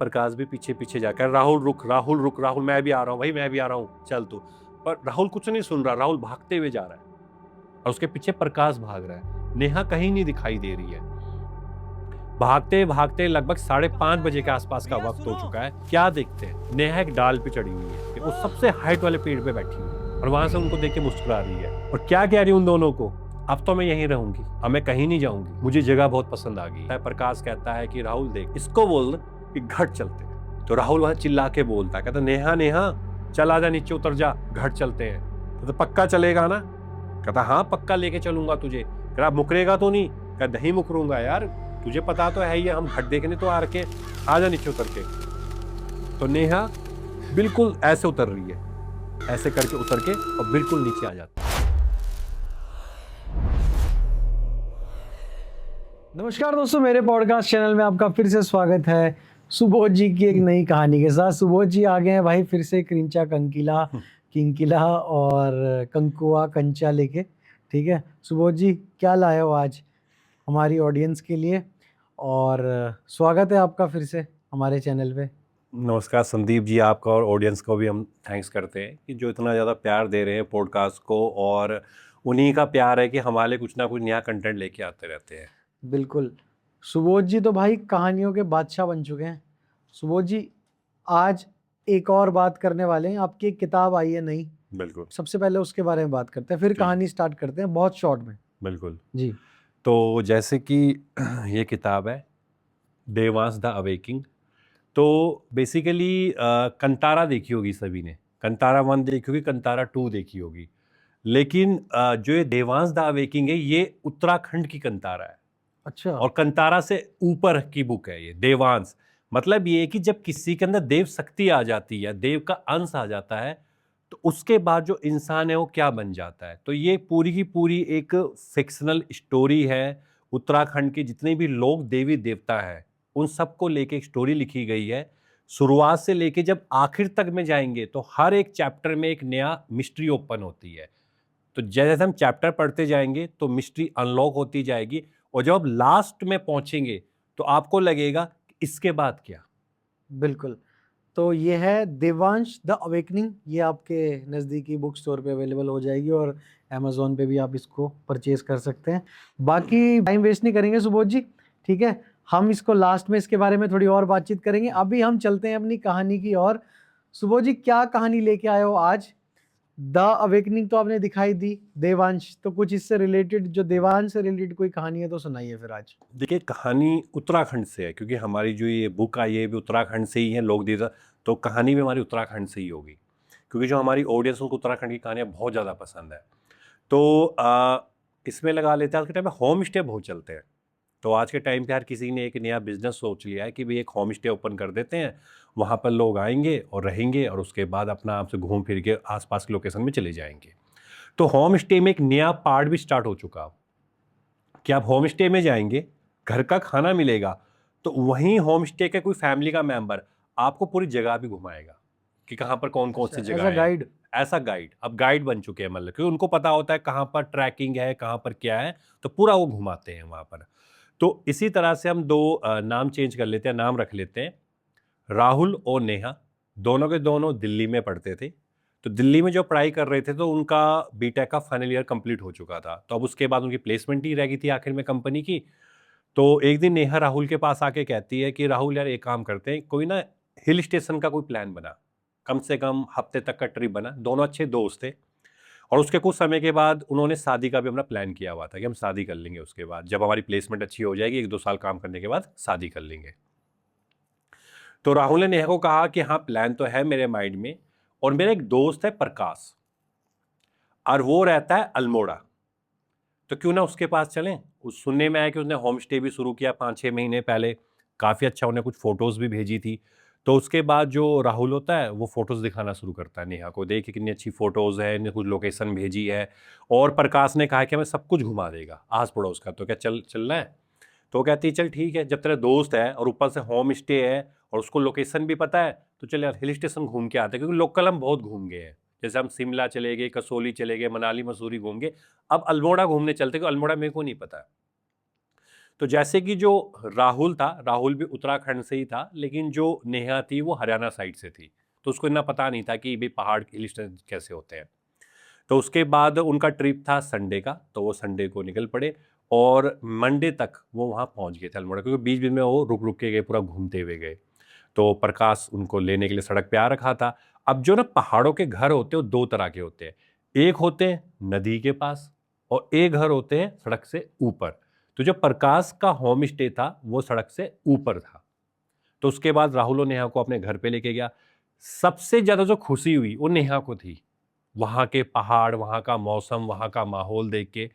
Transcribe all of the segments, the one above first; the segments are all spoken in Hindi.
प्रकाश भी पीछे पीछे जाकर राहुल रुक, राहुल रुक, राहुल मैं भी आ रहा हूँ भाई, मैं भी आ रहा हूँ, चल तू। पर राहुल कुछ नहीं सुन रहा, राहुल भागते हुए जा रहा है और उसके पीछे प्रकाश भाग रहा है। नेहा कहीं नहीं दिखाई दे रही है। भागते भागते लगभग 5:30 बजे के आसपास का वक्त हो चुका है। क्या देखते हैं, नेहा एक डाल पे चढ़ी हुई है, वो सबसे हाइट वाले पेड़ पे बैठी हुई है और वहां से उनको देख के मुस्कुरा रही है और क्या कह रही है उन दोनों को, अब तो मैं यहीं रहूंगी, अब मैं कहीं नहीं जाऊंगी, मुझे जगह बहुत पसंद आ गई है। प्रकाश कहता है कि राहुल देख, इसको बोल कि घट चलते हैं। तो राहुल वहां चिल्ला के बोलता है, कहता नेहा नेहा चल आजा, नीचे उतर जा, घट चलते हैं। तो पक्का चलेगा ना? कहता हाँ पक्का लेके चलूंगा तुझे। कह मुकरेगा तो नहीं? कह नहीं मुकरूंगा यार, तुझे पता तो है ही, हम घट देखने तो आ रखे, आजा नीचे उतर के। तो नेहा बिल्कुल ऐसे उतर रही है, ऐसे करके उतर के और बिल्कुल नीचे आ जाती है। नमस्कार दोस्तों, मेरे पॉडकास्ट चैनल में आपका फिर से स्वागत है सुबोध जी की एक नई कहानी के साथ। सुबोध जी आ गए हैं भाई फिर से क्रिंचा कंकिला किंकिला और कंकुआ कंचा लेके। ठीक है सुबोध जी, क्या लाए हो आज हमारी ऑडियंस के लिए, और स्वागत है आपका फिर से हमारे चैनल पे। नमस्कार संदीप जी, आपका और ऑडियंस को भी हम थैंक्स करते हैं कि जो इतना ज़्यादा प्यार दे रहे हैं पॉडकास्ट को, और उन्हीं का प्यार है कि हमारे कुछ ना कुछ नया कंटेंट लेके आते रहते हैं। बिल्कुल, सुबोध जी तो भाई कहानियों के बादशाह बन चुके हैं। सुबोध जी आज एक और बात करने वाले हैं, आपकी एक किताब आई है नई। बिल्कुल, सबसे पहले उसके बारे में बात करते हैं, फिर कहानी स्टार्ट करते हैं बहुत शॉर्ट में। बिल्कुल जी। तो जैसे कि ये किताब है देवांश द अवेकिंग। तो बेसिकली कंतारा देखी होगी सभी ने, कंतारा 1 देखी होगी, कंतारा 2 देखी होगी, लेकिन जो ये देवांश द अवेकिंग है ये उत्तराखंड की कंतारा है। अच्छा। और कंतारा से ऊपर की बुक है ये देवांश। मतलब ये है कि जब किसी के अंदर देव शक्ति आ जाती है, देव का अंश आ जाता है, तो उसके बाद जो इंसान है वो क्या बन जाता है। तो ये पूरी की पूरी एक फिक्शनल स्टोरी है। उत्तराखंड के जितने भी लोग देवी देवता हैं उन सबको लेके एक स्टोरी लिखी गई है। शुरुआत से लेके जब आखिर तक में जाएंगे तो हर एक चैप्टर में एक नया मिस्ट्री ओपन होती है। तो जैसे हम चैप्टर पढ़ते जाएंगे तो मिस्ट्री अनलॉक होती जाएगी, और जब आप लास्ट में पहुंचेंगे तो आपको लगेगा कि इसके बाद क्या। बिल्कुल, तो ये है देवांश द अवेकनिंग, ये आपके नज़दीकी बुक स्टोर पे अवेलेबल हो जाएगी और अमेज़ॉन पे भी आप इसको परचेज कर सकते हैं। बाकी टाइम वेस्ट नहीं करेंगे सुबोध जी, ठीक है, हम इसको लास्ट में इसके बारे में थोड़ी और बातचीत करेंगे। अभी हम चलते हैं अपनी कहानी की ओर। सुबोध जी क्या कहानी लेके आए हो आज? द अवेकनिंग तो आपने दिखाई दी, देवांश तो कुछ इससे रिलेटेड, जो देवांश से रिलेटेड कोई कहानी है तो सुनाइए फिर आज। देखिए कहानी उत्तराखंड से है, क्योंकि हमारी जो ये बुक आई है भी उत्तराखंड से ही है, लोक देवता, तो कहानी भी हमारी उत्तराखंड से ही होगी, क्योंकि जो हमारी ऑडियंस उनको उत्तराखंड की कहानियाँ बहुत ज़्यादा पसंद है। तो इसमें लगा लेते हैं, आज के टाइम में होम स्टे बहुत चलते हैं। तो आज के टाइम पे हर किसी ने एक नया बिजनेस सोच लिया है कि भाई एक होम स्टे ओपन कर देते हैं, वहाँ पर लोग आएंगे और रहेंगे और उसके बाद अपना आप से घूम फिर के आसपास के लोकेशन में चले जाएंगे। तो होम स्टे में एक नया पार्ट भी स्टार्ट हो चुका है कि आप होम स्टे में जाएंगे, घर का खाना मिलेगा, तो वहीं होम स्टे के कोई फैमिली का मेंबर आपको पूरी जगह भी घुमाएगा कि कहाँ पर कौन कौन सी जगह एज अ है। गाइड। ऐसा गाइड, अब गाइड बन चुके हैं, मतलब क्योंकि उनको पता होता है कहाँ पर ट्रैकिंग है, कहाँ पर क्या है, तो पूरा वो घुमाते हैं वहाँ पर। तो इसी तरह से हम दो नाम चेंज कर लेते हैं, नाम रख लेते हैं। राहुल और नेहा दोनों के दोनों दिल्ली में पढ़ते थे। तो दिल्ली में जो पढ़ाई कर रहे थे तो उनका बीटेक का फाइनल ईयर कंप्लीट हो चुका था, तो अब उसके बाद उनकी प्लेसमेंट ही रह गई थी आखिर में कंपनी की। तो एक दिन नेहा राहुल के पास आके कहती है कि राहुल यार एक काम करते हैं, कोई ना हिल स्टेशन का कोई प्लान बना, कम से कम हफ्ते तक का ट्रिप बना। दोनों अच्छे दोस्त थे, और उसके कुछ समय के बाद उन्होंने शादी का भी अपना प्लान किया हुआ था कि हम शादी कर लेंगे उसके बाद, जब हमारी प्लेसमेंट अच्छी हो जाएगी, 1-2 साल काम करने के बाद शादी कर लेंगे। तो राहुल ने नेहा को कहा कि हाँ प्लान तो है मेरे माइंड में, और मेरा एक दोस्त है प्रकाश, और वो रहता है अल्मोड़ा, तो क्यों ना उसके पास चलें। उस सुनने में आया कि उसने होम स्टे भी शुरू किया 5-6 महीने पहले, काफ़ी अच्छा, उन्हें कुछ फ़ोटोज़ भी भेजी थी। तो उसके बाद जो राहुल होता है वो फ़ोटोज़ दिखाना शुरू करता है नेहा को, देखिए कितनी अच्छी फ़ोटोज़ है, इन्हें कुछ लोकेशन भेजी है, और प्रकाश ने कहा कि हमें सब कुछ घुमा देगा आस पड़ोस का, तो क्या चलना है? तो वो कहती है चल ठीक है, जब तेरा दोस्त है और ऊपर से होम स्टे है और उसको लोकेशन भी पता है, तो चल यार हिल स्टेशन घूम के आते हैं, क्योंकि लोकल हम बहुत घूम गए हैं। जैसे हम शिमला चले गए, कसौली चले गए, मनाली मसूरी घूम गए, अब अल्मोड़ा घूमने चलते, क्योंकि अल्मोड़ा मेरे को नहीं पता। तो जैसे कि जो राहुल था, राहुल भी उत्तराखंड से ही था, लेकिन जो नेहा थी वो हरियाणा साइड से थी, तो उसको इतना पता नहीं था कि भाई पहाड़ हिल स्टेशन कैसे होते हैं। तो उसके बाद उनका ट्रिप था संडे का, तो वो संडे को निकल पड़े और मंडे तक वो वहाँ पहुँच गए थे अल्मोड़ा, क्योंकि बीच बीच में वो रुक रुक के गए, पूरा घूमते हुए गए। तो प्रकाश उनको लेने के लिए सड़क पे आ रखा था। अब जो ना पहाड़ों के घर होते हैं वो दो तरह के होते हैं, एक होते हैं नदी के पास और एक घर होते हैं सड़क से ऊपर। तो जो प्रकाश का होम स्टे था वो सड़क से ऊपर था। तो उसके बाद राहुल और नेहा को अपने घर पे लेके गया। सबसे ज्यादा जो खुशी हुई वो नेहा को थी, वहां के पहाड़, वहां का मौसम, वहां का माहौल देख के।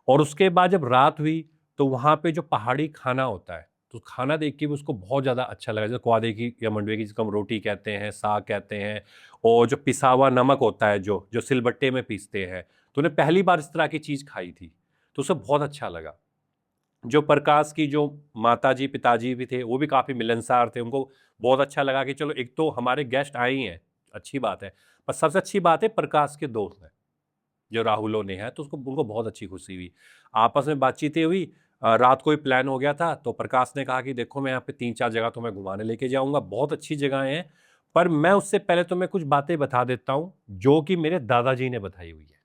और उसके बाद जब रात हुई तो वहां पे जो पहाड़ी खाना होता है, तो खाना देख के भी उसको बहुत ज़्यादा अच्छा लगा, जैसे क्वादे की या मंडवे की, जिसको हम रोटी कहते हैं, साग कहते हैं, और जो पिसा हुआ नमक होता है जो जो सिलबट्टे में पीसते हैं। तो उन्हें पहली बार इस तरह की चीज़ खाई थी, तो उसे बहुत अच्छा लगा। जो प्रकाश की जो माताजी पिताजी भी थे वो भी काफ़ी मिलनसार थे, उनको बहुत अच्छा लगा कि चलो एक तो हमारे गेस्ट आए ही हैं, अच्छी बात है। पर सबसे अच्छी बात है प्रकाश के दोस्त हैं जो राहुल ने है, तो उसको उनको बहुत अच्छी खुशी हुई। आपस में बातचीतें हुई। रात को ही प्लान हो गया था, तो प्रकाश ने कहा कि देखो मैं यहाँ पे 3-4 जगह तो मैं घुमाने लेके जाऊंगा, बहुत अच्छी जगहें हैं, पर मैं उससे पहले तुम्हें कुछ बातें बता देता हूँ जो कि मेरे दादाजी ने बताई हुई है।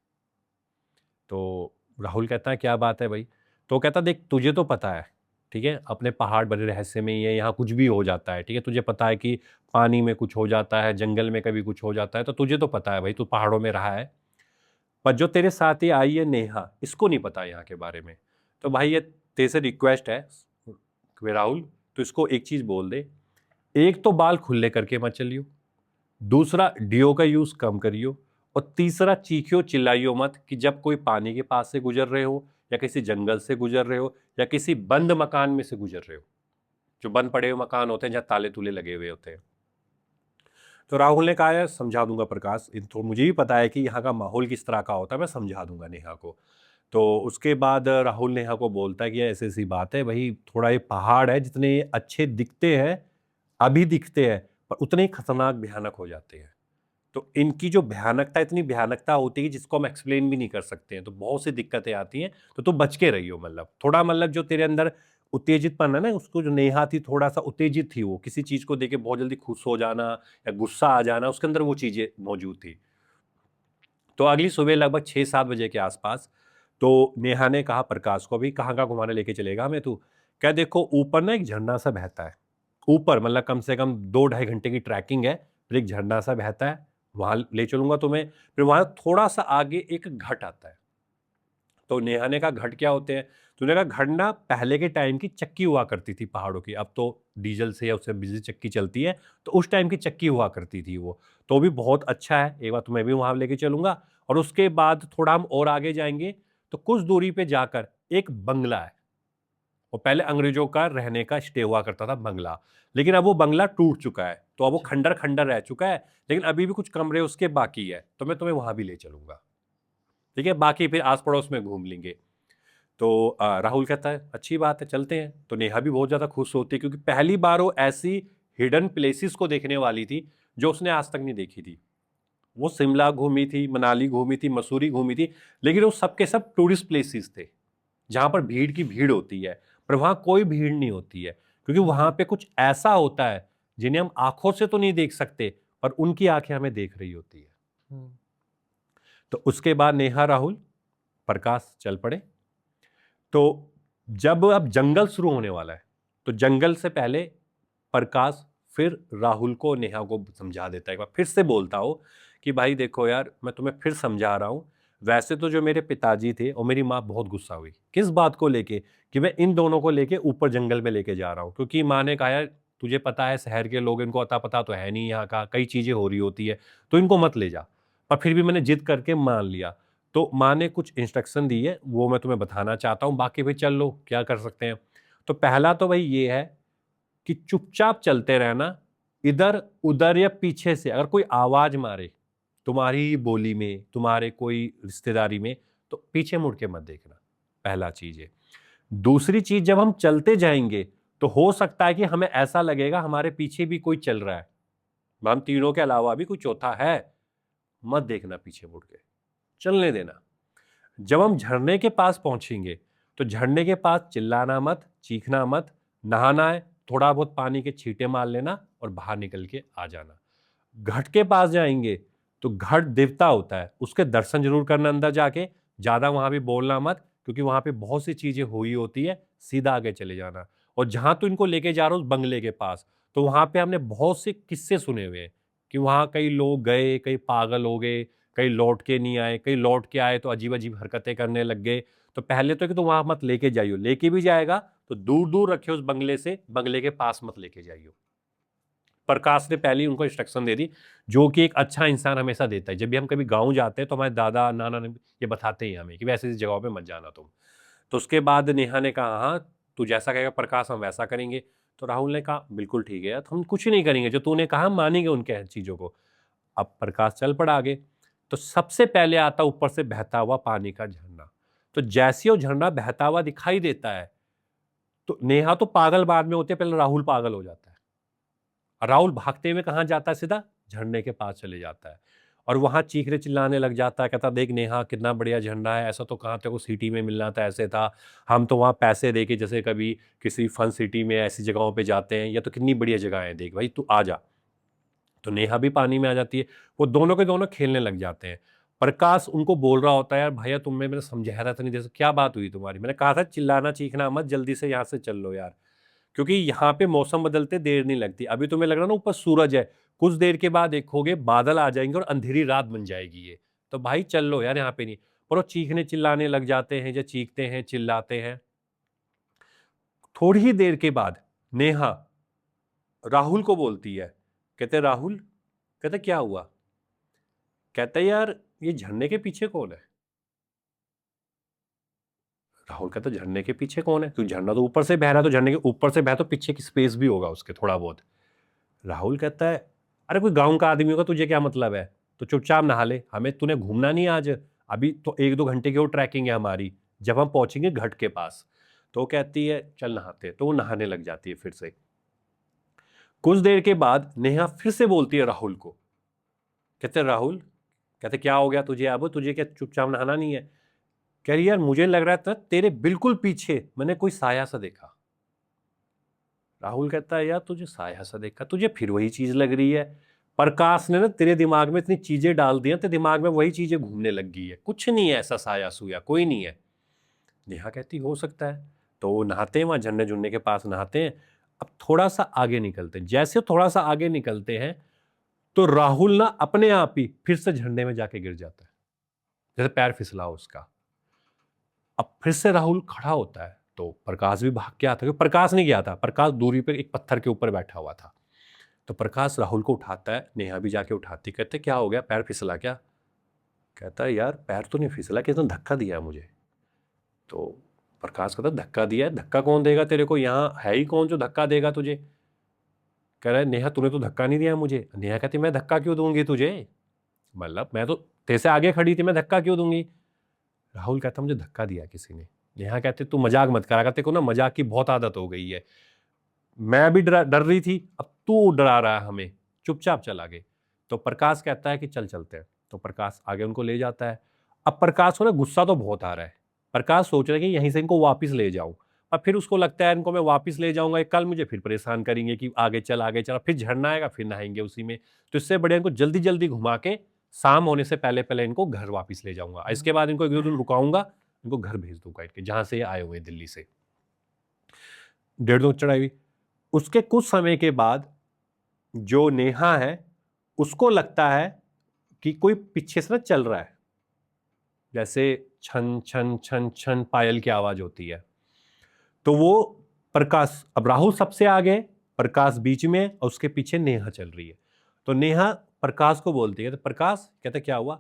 तो राहुल कहता है क्या बात है भाई? तो कहता देख तुझे तो पता है, ठीक है, अपने पहाड़ बड़े रहस्य में ही है, यहाँ कुछ भी हो जाता है, ठीक है, तुझे पता है कि पानी में कुछ हो जाता है, जंगल में कभी कुछ हो जाता है, तो तुझे तो पता है भाई, तू पहाड़ों में रहा है। पर जो तेरे साथ ही आई है नेहा, इसको नहीं पता यहाँ के बारे में। तो भाई ये तेरे से रिक्वेस्ट है कि राहुल, तो इसको एक चीज बोल दे, एक तो बाल खुले करके मत चलियो, दूसरा डियो का यूज कम करियो, और तीसरा चीखियो चिल्लाइयो मत कि जब कोई पानी के पास से गुजर रहे हो, या किसी जंगल से गुजर रहे हो, या किसी बंद मकान में से गुजर रहे हो, जो बंद पड़े हुए मकान होते हैं जहाँ ताले तूले लगे हुए होते हैं। तो राहुल ने कहा है समझा दूंगा प्रकाश, तो मुझे भी पता है कि यहाँ का माहौल किस तरह का होता है, मैं समझा दूंगा नेहा को। तो उसके बाद राहुल नेहा को बोलता है कि ऐसी ऐसी बात है भाई, थोड़ा ये पहाड़ है, जितने अच्छे दिखते हैं अभी दिखते हैं, पर उतने ही खतरनाक भयानक हो जाते हैं। तो इनकी जो भयानकता, इतनी भयानकता होती है जिसको हम एक्सप्लेन भी नहीं कर सकते हैं, तो बहुत सी दिक्कतें आती हैं। तो तू बच के रहियो, मतलब थोड़ा, मतलब जो तेरे अंदर उत्तेजितपन है ना, उसको, जो नेहा थी थोड़ा सा उत्तेजित थी, वो किसी चीज को देख के बहुत जल्दी खुश हो जाना या गुस्सा आ जाना, उसके अंदर वो चीजें मौजूद थी। तो अगली सुबह लगभग 6-7 बजे के आसपास तो नेहा ने कहा प्रकाश को, भी कहाँ कहाँ घुमाने लेके चलेगा हमें तू? क्या देखो ऊपर ना एक झरना सा बहता है, ऊपर मतलब कम से कम 2-2.5 घंटे की ट्रैकिंग है, फिर एक झरना सा बहता है, वहां ले चलूंगा तुम्हें। फिर वहां थोड़ा सा आगे एक घट आता है। तो नेहा ने कहा घट क्या होते हैं? तूने कहा घट ना पहले के टाइम की चक्की हुआ करती थी पहाड़ों की, अब तो डीजल से या उससे बिजली चक्की चलती है, तो उस टाइम की चक्की हुआ करती थी वो। तो भी बहुत अच्छा है, एक बार तुम्हें भी वहां लेके चलूंगा। और उसके बाद थोड़ा हम और आगे जाएंगे तो कुछ दूरी पे जाकर एक बंगला है, और पहले अंग्रेजों का रहने का स्टे हुआ करता था बंगला, लेकिन अब वो बंगला टूट चुका है, तो अब वो अच्छा। खंडर खंडर रह चुका है, लेकिन अभी भी कुछ कमरे उसके बाकी है, तो मैं तुम्हें वहां भी ले चलूंगा, ठीक है, बाकी फिर आस पड़ोस में घूम लेंगे। तो राहुल कहता है अच्छी बात है चलते हैं। तो नेहा भी बहुत ज़्यादा खुश होती है, क्योंकि पहली बार वो ऐसी हिडन प्लेसेस को देखने वाली थी जो उसने आज तक नहीं देखी थी। वो शिमला घूमी थी, मनाली घूमी थी, मसूरी घूमी थी, लेकिन वो सब के सब टूरिस्ट प्लेसेस थे जहाँ पर भीड़ की भीड़ होती है, पर वहाँ कोई भीड़ नहीं होती है, क्योंकि वहाँ पे कुछ ऐसा होता है जिन्हें हम आंखों से तो नहीं देख सकते, पर उनकी आंखें हमें देख रही होती है। हम्म। तो उसके बाद नेहा, राहुल, प्रकाश चल पड़े। तो जब अब जंगल शुरू होने वाला है, तो जंगल से पहले प्रकाश फिर राहुल को नेहा को समझा देता है, एक बार फिर से बोलता हो कि भाई देखो यार, मैं तुम्हें फिर समझा रहा हूं, वैसे तो जो मेरे पिताजी थे और मेरी माँ बहुत गुस्सा हुई, किस बात को लेके, कि मैं इन दोनों को लेके ऊपर जंगल में लेके जा रहा हूँ, क्योंकि माँ ने कहा यार तुझे पता है शहर के लोग, इनको अता पता तो है नहीं, यहाँ का कई चीजें हो रही होती है, तो इनको मत ले जा। पर फिर भी मैंने जिद करके मान लिया। तो माँ ने कुछ इंस्ट्रक्शन दी है, वो मैं तुम्हें बताना चाहता हूँ, बाकी फिर चल लो क्या कर सकते हैं। तो पहला तो भाई ये है कि चुपचाप चलते रहना, इधर उधर या पीछे से अगर कोई आवाज मारे तुम्हारी बोली में, तुम्हारे कोई रिश्तेदारी में, तो पीछे मुड़ के मत देखना, पहला चीज है। दूसरी चीज, जब हम चलते जाएंगे तो हो सकता है कि हमें ऐसा लगेगा हमारे पीछे भी कोई चल रहा है, हम तीनों के अलावा भी कोई चौथा है, मत देखना पीछे मुड़ के, चलने देना। जब हम झरने के पास पहुंचेंगे तो झरने के पास चिल्लाना मत, चीखना मत, नहाना है थोड़ा बहुत पानी के छींटे मार लेना और बाहर निकल के आ जाना। घट के पास जाएंगे तो घट देवता होता है, उसके दर्शन जरूर करना अंदर जाके, ज्यादा वहां भी बोलना मत क्योंकि वहां पे बहुत सी चीजें हुई होती है, सीधा आगे चले जाना। और जहां तो इनको लेके जा रहा हूँ उस बंगले के पास, तो वहां पे हमने बहुत से किस्से सुने हुए हैं कि वहां कई लोग गए, कई पागल हो गए, कई लौट के नहीं आए, कई लौट के आए तो अजीब अजीब हरकतें करने लग गए। तो पहले तो कि तो वहां मत लेके जाइयो, लेके भी जाएगा तो दूर दूर रखे उस बंगले से, बंगले के पास मत लेके जाइयो। प्रकाश ने पहले ही उनको इंस्ट्रक्शन दे दी, जो कि एक अच्छा इंसान हमेशा देता है। जब भी हम कभी गांव जाते हैं तो हमारे दादा नाना ने ये बताते हैं हमें कि वैसे ऐसी जगहों पे मत जाना तुम। तो उसके बाद नेहा ने कहा हाँ तू जैसा कहेगा प्रकाश हम वैसा करेंगे। तो राहुल ने कहा बिल्कुल ठीक है यार, तो हम कुछ ही नहीं करेंगे, जो तूने कहा हम मानेंगे उनके चीजों को। अब प्रकाश चल पड़ा आगे। तो सबसे पहले आता ऊपर से बहता हुआ पानी का झरना। तो जैसे वो झरना बहता हुआ दिखाई देता है तो नेहा तो पागल बाद में होती है, पहले राहुल पागल हो जाता है। राहुल भागते हुए कहाँ जाता है, सीधा झरने के पास चले जाता है और वहां चीखने चिल्लाने लग जाता है, कहता देख नेहा कितना बढ़िया झरना है, ऐसा तो कहाँ तेरे को सिटी में मिलना था, ऐसे था, हम तो वहाँ पैसे दे के जैसे कभी किसी फन सिटी में ऐसी जगहों पे जाते हैं, या तो कितनी बढ़िया जगह है, देख भाई तू आ जा। तो नेहा भी पानी में आ जाती है, वो दोनों के दोनों खेलने लग जाते हैं। प्रकाश उनको बोल रहा होता है यार भैया तुम्हें मैंने समझाया था नहीं, जैसे क्या बात हुई तुम्हारी, मैंने कहा था चिल्लाना चीखना मत, जल्दी से यहाँ से चल लो यार, क्योंकि यहाँ पे मौसम बदलते देर नहीं लगती। अभी तुम्हें लग रहा ना ऊपर सूरज है, कुछ देर के बाद देखोगे बादल आ जाएंगे और अंधेरी रात बन जाएगी ये, तो भाई चल लो यार यहाँ पे नहीं। पर वो चीखने चिल्लाने लग जाते हैं, या चीखते हैं चिल्लाते हैं। थोड़ी ही देर के बाद नेहा राहुल को बोलती है, कहते राहुल, कहते क्या हुआ, कहते यार ये झरने के पीछे कौन है। राहुल कहता झरने के पीछे कौन है, क्योंकि झरना तो ऊपर से बह रहा है, तो झरने के ऊपर से बह तो पीछे की स्पेस भी होगा उसके थोड़ा बहुत। राहुल कहता है अरे कोई गांव का आदमी होगा, तुझे क्या मतलब है, तो चुपचाप नहा ले, हमें तूने घूमना नहीं आज, अभी तो 1-2 घंटे की वो ट्रैकिंग है हमारी, जब हम पहुंचेंगे घाट के पास। तो वो कहती है चल नहाते, तो वो नहाने लग जाती है फिर से। कुछ देर के बाद नेहा फिर से बोलती है राहुल को, कहते राहुल, कहते क्या हो गया तुझे, अब तुझे क्या चुपचाप नहाना नहीं है। कह रही यार मुझे लग रहा था तेरे बिल्कुल पीछे मैंने कोई साया सा देखा। राहुल कहता है यार तुझे साया सा देखा, तुझे फिर वही चीज लग रही है, प्रकाश ने ना तेरे दिमाग में इतनी चीजें डाल दी हैं, तेरे दिमाग में वही चीजें घूमने लग गई है, कुछ नहीं है ऐसा साया सुया कोई नहीं है। नेहा कहती हो सकता है। तो वो नहाते हैं वहां झरने झुरने के पास नहाते हैं। अब थोड़ा सा आगे निकलते हैं, जैसे थोड़ा सा आगे निकलते हैं तो राहुल ना अपने आप ही फिर से झरने में जाके गिर जाता है, जैसे पैर फिसला हो उसका। अब फिर से राहुल खड़ा होता है तो प्रकाश भी भाग के आता है, क्योंकि प्रकाश नहीं गया था, प्रकाश दूरी पे एक पत्थर के ऊपर बैठा हुआ था। तो प्रकाश राहुल को उठाता है, नेहा भी जाके उठाती, कहते क्या हो गया, पैर फिसला क्या। कहता है यार पैर तो नहीं फिसला, किसने धक्का दिया मुझे। तो प्रकाश कहता धक्का दिया है, धक्का कौन देगा तेरे को, यहाँ है ही कौन जो धक्का देगा तुझे। कह रहा है नेहा तूने तो धक्का नहीं दिया मुझे। नेहा कहती मैं धक्का क्यों दूंगी तुझे, मतलब मैं तो तेरे से आगे खड़ी थी, मैं धक्का क्यों दूंगी। राहुल कहता मुझे धक्का दिया किसी ने। नेहा कहते तू मजाक मत करा, कहते को ना मजाक की बहुत आदत हो गई है, मैं भी डर रही थी, अब तू डरा रहा है हमें, चुपचाप चल आगे। तो प्रकाश कहता है कि चल चलते हैं, तो प्रकाश आगे उनको ले जाता है। अब प्रकाश को ना गुस्सा तो बहुत आ रहा है, प्रकाश सोच रहा है कि यहीं से इनको वापस ले जाऊं, और फिर उसको लगता है इनको मैं वापस ले जाऊंगा, कल मुझे फिर परेशान करेंगे कि आगे चल आगे चल, फिर झरना आएगा फिर नहाएंगे उसी में। तो इससे बढ़िया इनको जल्दी जल्दी घुमा के शाम होने से पहले पहले इनको घर वापस ले जाऊंगा, इसके बाद इनको 1-2 दिन रुकाऊंगा, इनको घर भेज दूंगा इनके जहां से ये आए हुए दिल्ली से। 1.5 दिन चढ़ाई हुई। उसके कुछ समय के बाद जो नेहा है उसको लगता है कि कोई पीछे से ना चल रहा है, जैसे छन छन छन छन पायल की आवाज होती है। तो वो प्रकाश, अब राहुल सबसे आगे, प्रकाश बीच में और उसके पीछे नेहा चल रही है। तो नेहा प्रकाश को बोलती है, तो प्रकाश कहता क्या हुआ,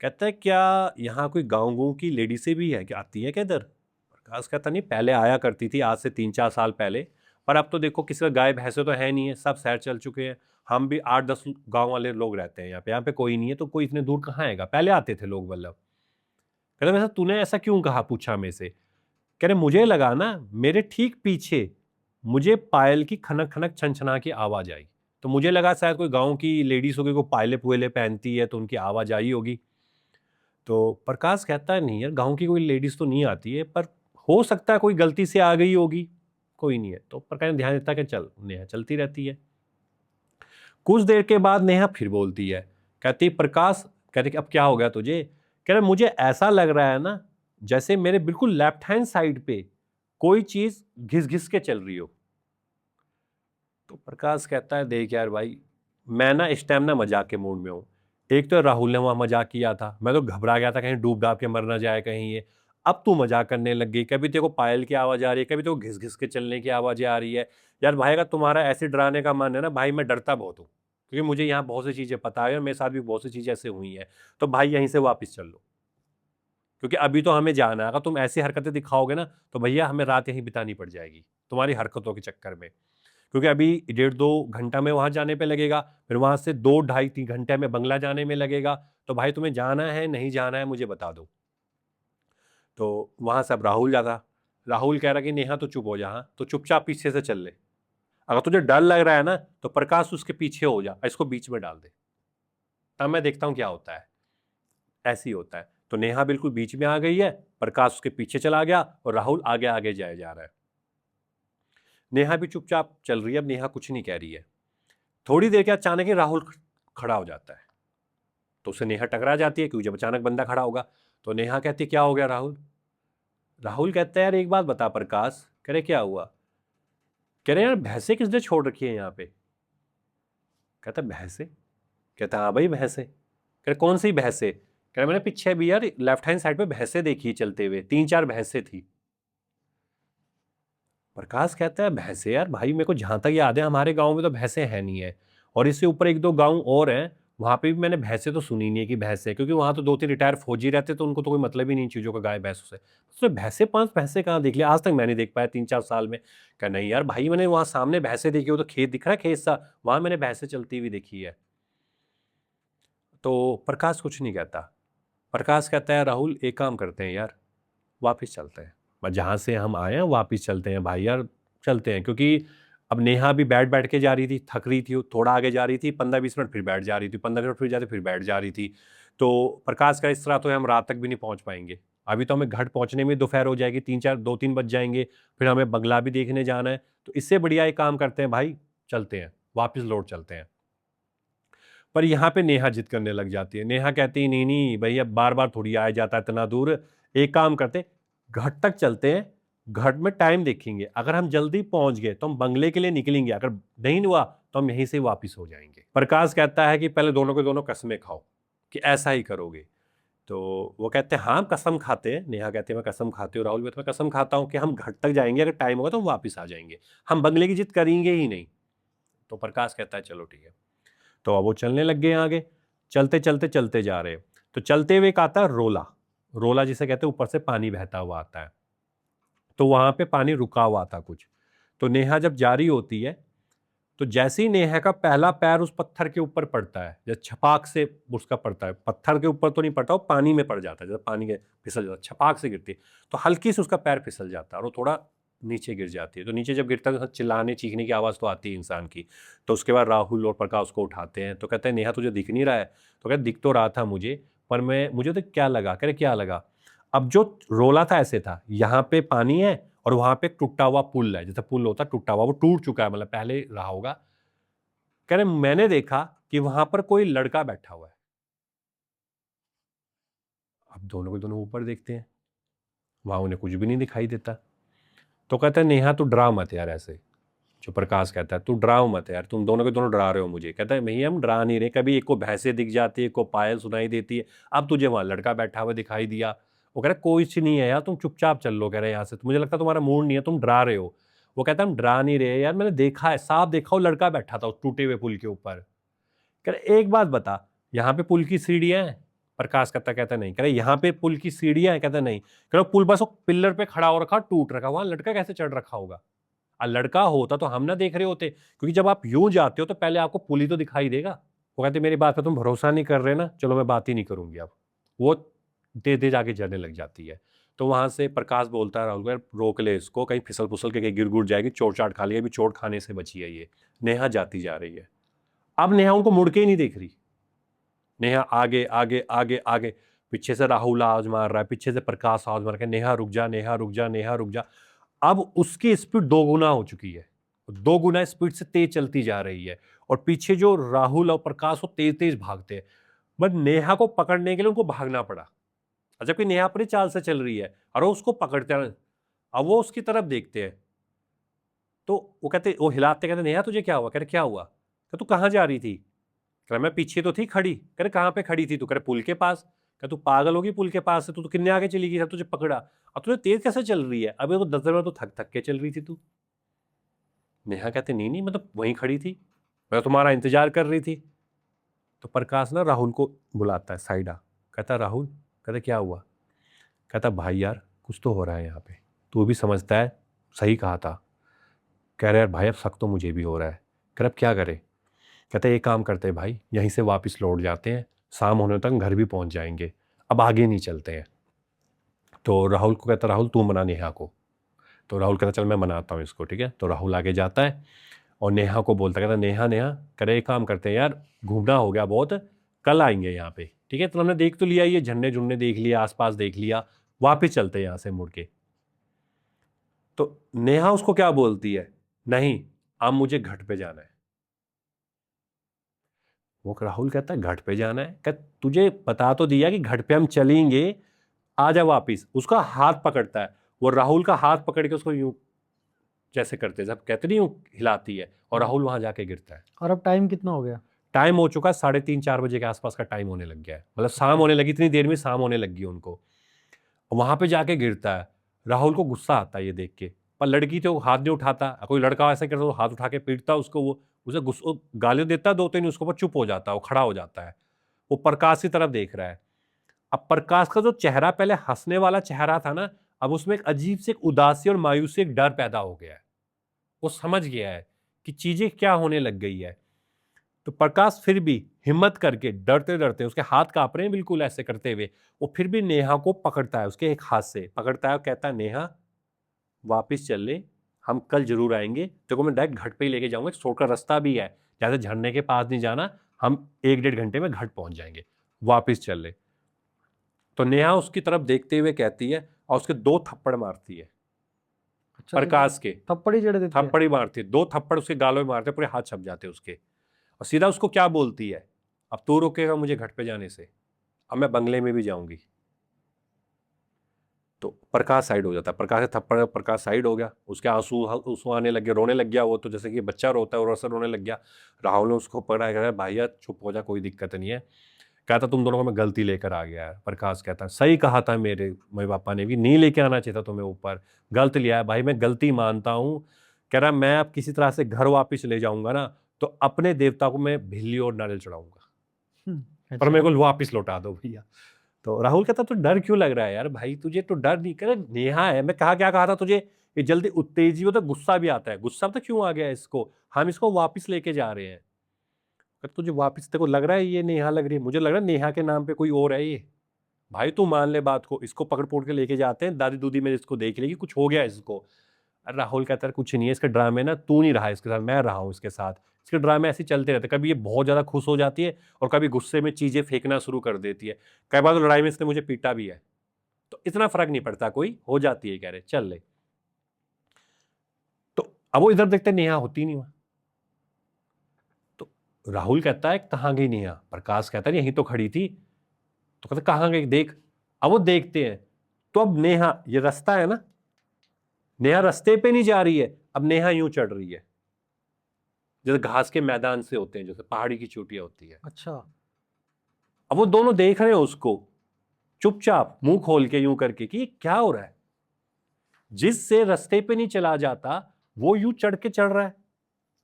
कहता है क्या यहाँ कोई गाँव गाँव की लेडी से भी है क्या, आती है क्या इधर। प्रकाश कहता नहीं पहले आया करती थी, आज से 3-4 साल पहले, पर अब तो देखो किसी का गाय भैंसे तो है नहीं है, सब शहर चल चुके हैं, हम भी 8-10 गांव वाले लोग रहते हैं यहाँ पे कोई नहीं है, तो कोई इतने दूर कहाँ आएगा, पहले आते थे लोग मतलब। कहते वैसा तूने ऐसा क्यों कहा, पूछा में से। कह रहे मुझे लगा ना मेरे ठीक पीछे मुझे पायल की खनक खनक छन छना की आवाज आई, तो मुझे लगा शायद कोई गाँव की लेडीज होगी, कोई पायले पुएले पहनती है तो उनकी आवाज आई होगी। तो प्रकाश कहता है नहीं यार गाँव की कोई लेडीज तो नहीं आती है, पर हो सकता है कोई गलती से आ गई होगी, कोई नहीं है। तो प्रकाश ने ध्यान देता कि चल, नेहा चलती रहती है। कुछ देर के बाद नेहा फिर बोलती है, कहती प्रकाश, कहते कि अब क्या हो गया तुझे? कह रहे मुझे ऐसा लग रहा है ना जैसे मेरे बिल्कुल लेफ्ट हैंड साइड पे कोई चीज घिस घिस के चल रही हो। तो प्रकाश कहता है देख यार भाई, मैं ना इस टाइम ना मजाक के मूड में हूँ। एक तो राहुल ने वहां मजाक किया था, मैं तो घबरा गया था कहीं डूब डाब के मर ना जाए कहीं ये। अब तू मजाक करने लग गई, कभी तेरे को पायल की आवाज आ रही है, कभी तेरे को घिस घिस के चलने की आवाजें आ रही है। यार भाई अगर तुम्हारा ऐसे डराने का मन है ना भाई, मैं डरता बहुत हूँ, क्योंकि मुझे यहाँ बहुत सी चीजें पता है और मेरे साथ भी बहुत सी चीजें ऐसे हुई हैं। तो भाई यहीं से वापस चल लो, क्योंकि अभी तो हमें जाना है। अगर तुम ऐसी हरकतें दिखाओगे ना तो भैया हमें रात यहीं बितानी पड़ जाएगी तुम्हारी हरकतों के चक्कर में। क्योंकि अभी 1.5-2 घंटा में वहां जाने पे लगेगा, फिर वहां से 2-2.5-3 घंटे में बंगला जाने में लगेगा। तो भाई तुम्हें जाना है नहीं जाना है मुझे बता दो। तो वहां से अब राहुल जाता। राहुल कह रहा कि नेहा तो चुप हो जा, हाँ, तो चुपचाप पीछे से चल ले। अगर तुझे डर लग रहा है ना तो प्रकाश उसके पीछे हो जा, इसको बीच में डाल दे, तब मैं देखता हूं क्या होता है। ऐसे ही होता है। तो नेहा बिल्कुल बीच में आ गई है, प्रकाश उसके पीछे चला गया और राहुल आगे आगे जाए जा रहा है। नेहा भी चुपचाप चल रही है, अब नेहा कुछ नहीं कह रही है। थोड़ी देर के अचानक ही राहुल खड़ा हो जाता है, तो उसे नेहा टकरा जाती है, क्योंकि जब अचानक बंदा खड़ा होगा। तो नेहा कहती है क्या हो गया राहुल? राहुल कहता है यार एक बात बता प्रकाश। कह रहे क्या हुआ? कह रहे यार भैंसे किसने छोड़ रखी है यहाँ पे? कहता भैंसे? कहता हाँ भाई भैंसे। कह रहे कौन सी भैंसे? कह रहे मैंने पीछे भी यार लेफ्ट हैंड साइड पे भैंसे देखी चलते हुए, 3-4 भैंसे थी। प्रकाश कहता है भैंसे? यार भाई मेरे को जहां तक याद है हमारे गांव में तो भैंसे है नहीं है, और इससे ऊपर 1-2 गांव और हैं, वहां पे भी मैंने भैंसे तो सुनी नहीं है कि भैंसे, क्योंकि वहां तो 2-3 रिटायर फौजी रहते तो उनको तो कोई मतलब ही नहीं चीजों का गाय भैंसों से। तो भैंसे 5 भैंसे कहाँ देख लिया आज तक, मैंने देख पाया 3-4 साल में। कहा नहीं यार भाई मैंने वहां सामने भैंसे देखी, वो तो खेत दिख रहा है खेत सा, वहां मैंने भैंसे चलती हुई देखी है। तो प्रकाश कुछ नहीं कहता। प्रकाश कहता है राहुल एक काम करते हैं यार, वापस चलते हैं, जहां से हम आए हैं वापस चलते हैं भाई यार, चलते हैं। क्योंकि अब नेहा भी बैठ बैठ के जा रही थी, थक रही थी, थोड़ा आगे जा रही थी, 15-20 मिनट फिर बैठ जा रही थी, 15 मिनट फिर जाते फिर बैठ जा रही थी। तो प्रकाश का इस तरह तो हम रात तक भी नहीं पहुंच पाएंगे। अभी तो हमें घर पहुंचने में दोपहर हो जाएगी, 3-4 2-3 बज जाएंगे, फिर हमें बंगला भी देखने जाना है। तो इससे बढ़िया एक काम करते हैं भाई, चलते हैं वापस लौट चलते हैं। पर यहाँ पे नेहा जिद करने लग जाती है। नेहा कहती है नहीं नहीं भैया बार बार थोड़ी आया जाता है इतना दूर, एक काम करते घाट तक चलते हैं, घाट में टाइम देखेंगे, अगर हम जल्दी पहुंच गए तो हम बंगले के लिए निकलेंगे, अगर नहीं हुआ तो हम यहीं से वापस हो जाएंगे। प्रकाश कहता है कि पहले दोनों के दोनों कसमें खाओ कि ऐसा ही करोगे। तो वो कहते हैं हाँ कसम खाते हैं। नेहा कहते हैं मैं कसम खाती हूँ राहुल, मैं तुम्हें कसम खाता हूँ कि हम घाट तक जाएंगे, अगर टाइम होगा तो हम वापस आ जाएंगे, हम बंगले की जिद करेंगे ही नहीं। तो प्रकाश कहता है चलो ठीक है। तो अब वो चलने लग गए आगे, चलते चलते चलते जा रहे हैं। तो चलते हुए एक आता है रोला, रोला जिसे कहते हैं ऊपर से पानी बहता हुआ आता है। तो वहां पे पानी रुका हुआ था कुछ। तो नेहा जब जा रही होती है, तो जैसे ही नेहा का पहला पैर उस पत्थर के ऊपर पड़ता है, जैसे छपाक से उसका पड़ता है, पत्थर के ऊपर तो नहीं पड़ता, वो पानी में पड़ जाता है, जैसे पानी के फिसल जाता है, छपाक से गिरती है, तो हल्की से उसका पैर फिसल जाता है और वो थोड़ा नीचे गिर जाती है। तो नीचे जब गिरता है तो चिल्लाने चीखने की आवाज़ तो आती है इंसान की। तो उसके बाद राहुल और प्रकाश उसको उठाते हैं। तो कहते हैं नेहा तुझे दिख नहीं रहा है? तो कहते दिख तो रहा था मुझे, पर मैं मुझे तो क्या लगा, कह रहे क्या लगा? अब जो रोला था ऐसे था, यहाँ पे पानी है और वहां पे टूटा हुआ पुल है, जैसे पुल होता टूटा हुआ, वो टूट चुका है, मतलब पहले रहा होगा। कह रहे मैंने देखा कि वहां पर कोई लड़का बैठा हुआ है। अब दोनों के दोनों ऊपर देखते हैं, वहां उन्हें कुछ भी नहीं दिखाई देता। तो कहता है नेहा तू डरा मत यार ऐसे। जो प्रकाश कहता है तू डराओ मत यार, तुम दोनों के दोनों डरा रहे हो मुझे। कहता है भैया हम डरा नहीं रहे, कभी एक को भैंसे दिख जाती है, एक को पायल सुनाई देती है, अब तुझे वहां लड़का बैठा हुआ दिखाई दिया। वो कह रहा कोई सी नहीं है यार, तुम चुपचाप चल लो, कह रहे यहाँ से, तो मुझे लगता है तुम्हारा मूड नहीं है, तुम डरा रहे हो। वो कहता है हम डरा नहीं रहे यार, मैंने देखा है, साफ देखा, वो लड़का बैठा था उस टूटे हुए पुल के ऊपर। कह रहे एक बात बता, यहाँ पे पुल की सीढ़ियां हैं? प्रकाश कहता कहता नहीं। कह रहे यहाँ पे पुल की सीढ़ियां हैं? कहता नहीं। कह रहे पुल बस वो पिलर पे खड़ा हो रखा, टूट रखा, वहां लड़का कैसे चढ़ रखा होगा? लड़का होता तो हम ना देख रहे होते, क्योंकि जब आप यूं जाते हो तो पहले आपको पुल ही तो दिखाई देगा। वो कहते मेरी बात पर तुम भरोसा नहीं कर रहे ना, चलो मैं बात ही नहीं करूंगी अब। वो दे दे जाके जाने लग जाती है। तो वहां से प्रकाश बोलता है राहुल को, "यार, रोक ले इसको, कहीं फिसल फुसल के कहीं गिर गुड़ जाएगी, चोट चाट खा लिया, अभी चोट खाने से बची है ये। नेहा जाती जा रही है। अब नेहा उनको मुड़ के ही नहीं देख रही, नेहा आगे आगे आगे आगे। पीछे से राहुल आवाज मार रहा है, पीछे से प्रकाश आवाज मार रहा है, नेहा रुक जा, नेहा रुक जा, नेहा रुक जा। अब उसकी स्पीड 2 गुना हो चुकी है, 2 गुना स्पीड से तेज चलती जा रही है, और पीछे जो राहुल और प्रकाश वो तेज तेज भागते हैं। बट नेहा को पकड़ने के लिए उनको भागना पड़ा, जबकि नेहा अपनी चाल से चल रही है और वो उसको पकड़ते हैं। अब वो उसकी तरफ देखते हैं, तो वो कहते, वो हिलाते, कहते नेहा तुझे क्या हुआ? कह रहे क्या हुआ? कह तू कहाँ जा रही थी? कह रहा मैं पीछे तो थी खड़ी। कह रहे कहाँ पे खड़ी थी? तू कह रहे पुल के पास। कह तू पागल होगी, पुल के पास से तू तो कितने आगे चली गई, तुझे पकड़ा। अब तुझे तेज कैसे चल रही है? अबे तो 10 मिनट तो थक थक के चल रही थी तू। नेहा कहते नहीं नहीं, मतलब वहीं खड़ी थी, मैं तुम्हारा इंतजार कर रही थी। तो प्रकाश ना राहुल को बुलाता है साइड आ, कहता राहुल, कहता क्या हुआ? कहता भाई यार कुछ तो हो रहा है यहाँ पे, तू भी समझता है, सही कहा था। कह रहे यार भाई अब शक तो मुझे भी हो रहा है। कह रहे अब क्या करे? कहते एक काम करते हैं भाई, यहीं से वापस लौट जाते हैं, शाम होने तक घर भी पहुंच जाएंगे, अब आगे नहीं चलते हैं। तो राहुल को कहता राहुल तू मना नेहा को। तो राहुल कहता चल मैं मनाता हूँ इसको, ठीक है। तो राहुल आगे जाता है और नेहा को बोलता, कहता नेहा नेहा, करे एक काम करते हैं यार, घूमना हो गया बहुत, कल आएंगे यहाँ पे, ठीक है। तो हमने देख तो लिया, ये झंडे झुंडे देख लिया, आसपास देख लिया, वापस चलते हैं यहाँ से मुड़ के। तो नेहा उसको क्या बोलती है, नहीं अब मुझे घाट पे जाना है। वो राहुल कहता है घाट पे जाना है? कह तुझे बता तो दिया कि घाट पे हम चलेंगे, आ जा वापिस। उसका हाथ पकड़ता है, वो राहुल का हाथ पकड़ के उसको यूं जैसे करते जब कहते नहीं यूं हिलाती है, और राहुल वहां जाके गिरता है। और अब टाइम कितना हो गया? टाइम हो चुका है 3:30-4 बजे के आसपास का टाइम होने लग गया है, मतलब शाम होने लगी, इतनी देर में शाम होने लगी है उनको। वहां पे जाके गिरता है। राहुल को गुस्सा आता है ये देख के, पर लड़की तो हाथ नहीं उठाता, कोई लड़का ऐसा करता तो हाथ उठा के पीटता उसको, वो उसे गुस्सा गाली देता दो तीन, उसके ऊपर चुप हो जाता है, वो खड़ा हो जाता है, वो प्रकाश की तरफ देख रहा है। अब प्रकाश का जो चेहरा पहले हंसने वाला चेहरा था ना, अब उसमें एक अजीब से एक उदासी और मायूसी, एक डर पैदा हो गया है। वो समझ गया है कि चीजें क्या होने लग गई है। तो प्रकाश फिर भी हिम्मत करके, डरते डरते, उसके हाथ कांप रहे हैं बिल्कुल ऐसे करते हुए, वो फिर भी नेहा को पकड़ता है, उसके एक हाथ से पकड़ता है और कहता है नेहा वापिस चल ले, हम कल जरूर आएंगे, तेरे को मैं डायरेक्ट घाट पे ही लेके जाऊंगा, एक शॉर्टकट रास्ता भी है, ज्यादा झरने के पास नहीं जाना, हम 1-1.5 घंटे में घाट पहुंच जाएंगे, वापिस चल ले। तो नेहा उसकी तरफ देखते हुए कहती है, और उसके 2 थप्पड़ मारती है अच्छा, प्रकाश के, थप्पड़ी जड़ देती है? थप्पड़ मारती है, 2 थप्पड़ उसके गालों में मारते, पूरे हाथ छप जाते हैं उसके। और सीधा उसको क्या बोलती है, अब तू रोकेगा मुझे घर पे जाने से, अब मैं बंगले में भी जाऊंगी। तो प्रकाश साइड हो जाता है, प्रकाश के थप्पड़, प्रकाश साइड हो गया, उसके आंसू आंसू आने लगे, रोने लग गया वो, तो जैसे कि बच्चा रोता है और वैसे रोने लग गया। राहुल ने उसको पकड़ा, कह रहा है भैया चुप हो जा, कोई दिक्कत नहीं है। कहता तुम दोनों को मैं गलती लेकर आ गया है। प्रकाश कहता है सही कहा था, मेरे मम्मी पापा ने भी नहीं लेके आना चाहिए था तुम्हें ऊपर, गलत लिया है भाई, मैं गलती मानता हूँ। कह रहा मैं अब किसी तरह से घर वापिस ले जाऊंगा ना, तो अपने देवता को मैं भिल्ली और नारियल चढ़ाऊंगा, पर अच्छा। मेरे को वापिस लौटा दो भैया। तो राहुल कहता तो डर क्यों लग रहा है यार भाई, तुझे तो डर नहीं? करे नेहा है, मैं कहा क्या कहा था तुझे, ये जल्दी उत्तेजित होता, गुस्सा भी आता है, गुस्सा तो क्यों आ गया इसको, हम इसको वापिस लेके जा रहे हैं। तुझे वापिस, तेरे को लग रहा है ये नेहा लग रही है? मुझे लग रहा है नेहा के नाम पे कोई और है ये। भाई तू मान ले बात को, इसको पकड़ पोड़ के लेके जाते हैं, दादी दूदी मेरे इसको देख लेगी कुछ हो गया इसको। अरे राहुल कहता है कुछ नहीं है, इसके ड्रामे ना तू नहीं रहा इसके साथ, मैं रहा हूँ इसके साथ, इसके ड्रामे ऐसे चलते रहते, कभी ये बहुत ज्यादा खुश हो जाती है और कभी गुस्से में चीजें फेंकना शुरू कर देती है, कई बार तो लड़ाई में इसने मुझे पीटा भी है, तो इतना फर्क नहीं पड़ता, कोई हो जाती है, कह रहे चल ले। तो अब वो इधर देखते नेहा होती नहीं वहां। तो राहुल कहता है कहाँ गई नेहा? प्रकाश कहता है यहीं तो खड़ी थी। तो कहते कहाँ गई देख। अब वो देखते हैं, तो अब नेहा, ये रास्ता है ना, नेहा रास्ते पे नहीं जा रही है, अब नेहा यूं चढ़ रही है, जैसे घास के मैदान से होते हैं, जैसे पहाड़ी की चोटियां होती है। अच्छा। अब वो दोनों देख रहे हैं उसको चुपचाप, मुंह खोल के यूं करके कि ये क्या हो रहा है। जिससे रास्ते पे नहीं चला जाता, वो यूं चढ़ के चढ़ रहा है,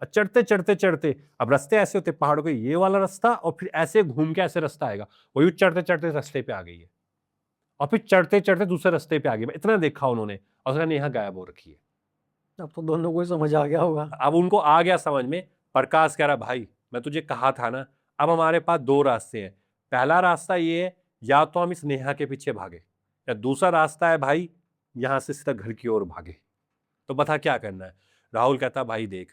और चढ़ते चढ़ते चढ़ते, अब रास्ते ऐसे होते पहाड़ों के, ये वाला रास्ता और फिर ऐसे घूम के ऐसे रास्ता आएगा, वो यूं चढ़ते चढ़ते रास्ते पे आ गई है, और फिर चढ़ते चढ़ते दूसरे रास्ते पे आ गई। इतना देखा उन्होंने, और उसका नेहा गायब हो रखी है। अब तो दोनों को ही समझ आ गया होगा। अब उनको आ गया समझ में। प्रकाश कह रहा भाई मैं तुझे कहा था ना, अब हमारे पास 2 रास्ते हैं, पहला रास्ता ये है, या तो हम इस नेहा के पीछे भागे, या दूसरा रास्ता है भाई यहां से सीधा घर की ओर भागे, तो बता क्या करना है। राहुल कहता भाई देख,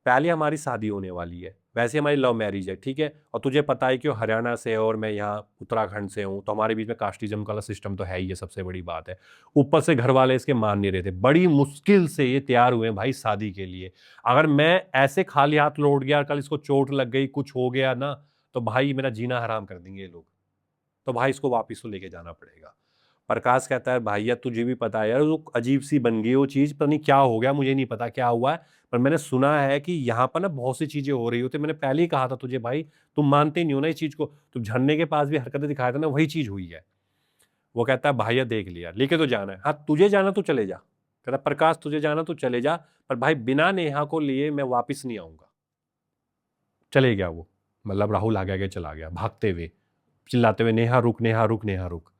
पहले हमारी शादी होने वाली है, वैसे हमारी लव मैरिज है, ठीक है, और तुझे पता है कि वो हरियाणा से है और मैं यहाँ उत्तराखंड से हूँ, तो हमारे बीच में कास्टिज्म का सिस्टम तो है ही, ये सबसे बड़ी बात है। ऊपर से घर वाले इसके मान नहीं रहे थे, बड़ी मुश्किल से ये तैयार हुए हैं भाई शादी के लिए। अगर मैं ऐसे खाली हाथ लौट गया, कल इसको चोट लग गई, कुछ हो गया ना, तो भाई मेरा जीना हराम कर देंगे ये लोग। तो भाई इसको वापस तो लेके जाना पड़ेगा। प्रकाश कहता है भैया तुझे भी पता है यार, वो अजीब सी बन गई वो चीज़, पता नहीं क्या हो गया, मुझे नहीं पता क्या हुआ है, पर मैंने सुना है कि यहाँ पर ना बहुत सी चीज़ें हो रही होती। मैंने पहले ही कहा था तुझे भाई, तुम मानते नहीं हो ना इस चीज़ को, तुम झरने के पास भी हरकतें दिखाया था ना, वही चीज़ हुई है। वो कहता है भैया देख लिया, लेके तो जाना है, हाँ तुझे जाना तो चले जा। कहता प्रकाश तुझे जाना तो चले जा, पर भाई बिना नेहा को लिए मैं वापिस नहीं आऊंगा। चले गया वो, मतलब राहुल आगे आगे चला गया भागते हुए, चिल्लाते हुए, नेहा रुक, नेहा रुक, नेहा रुक।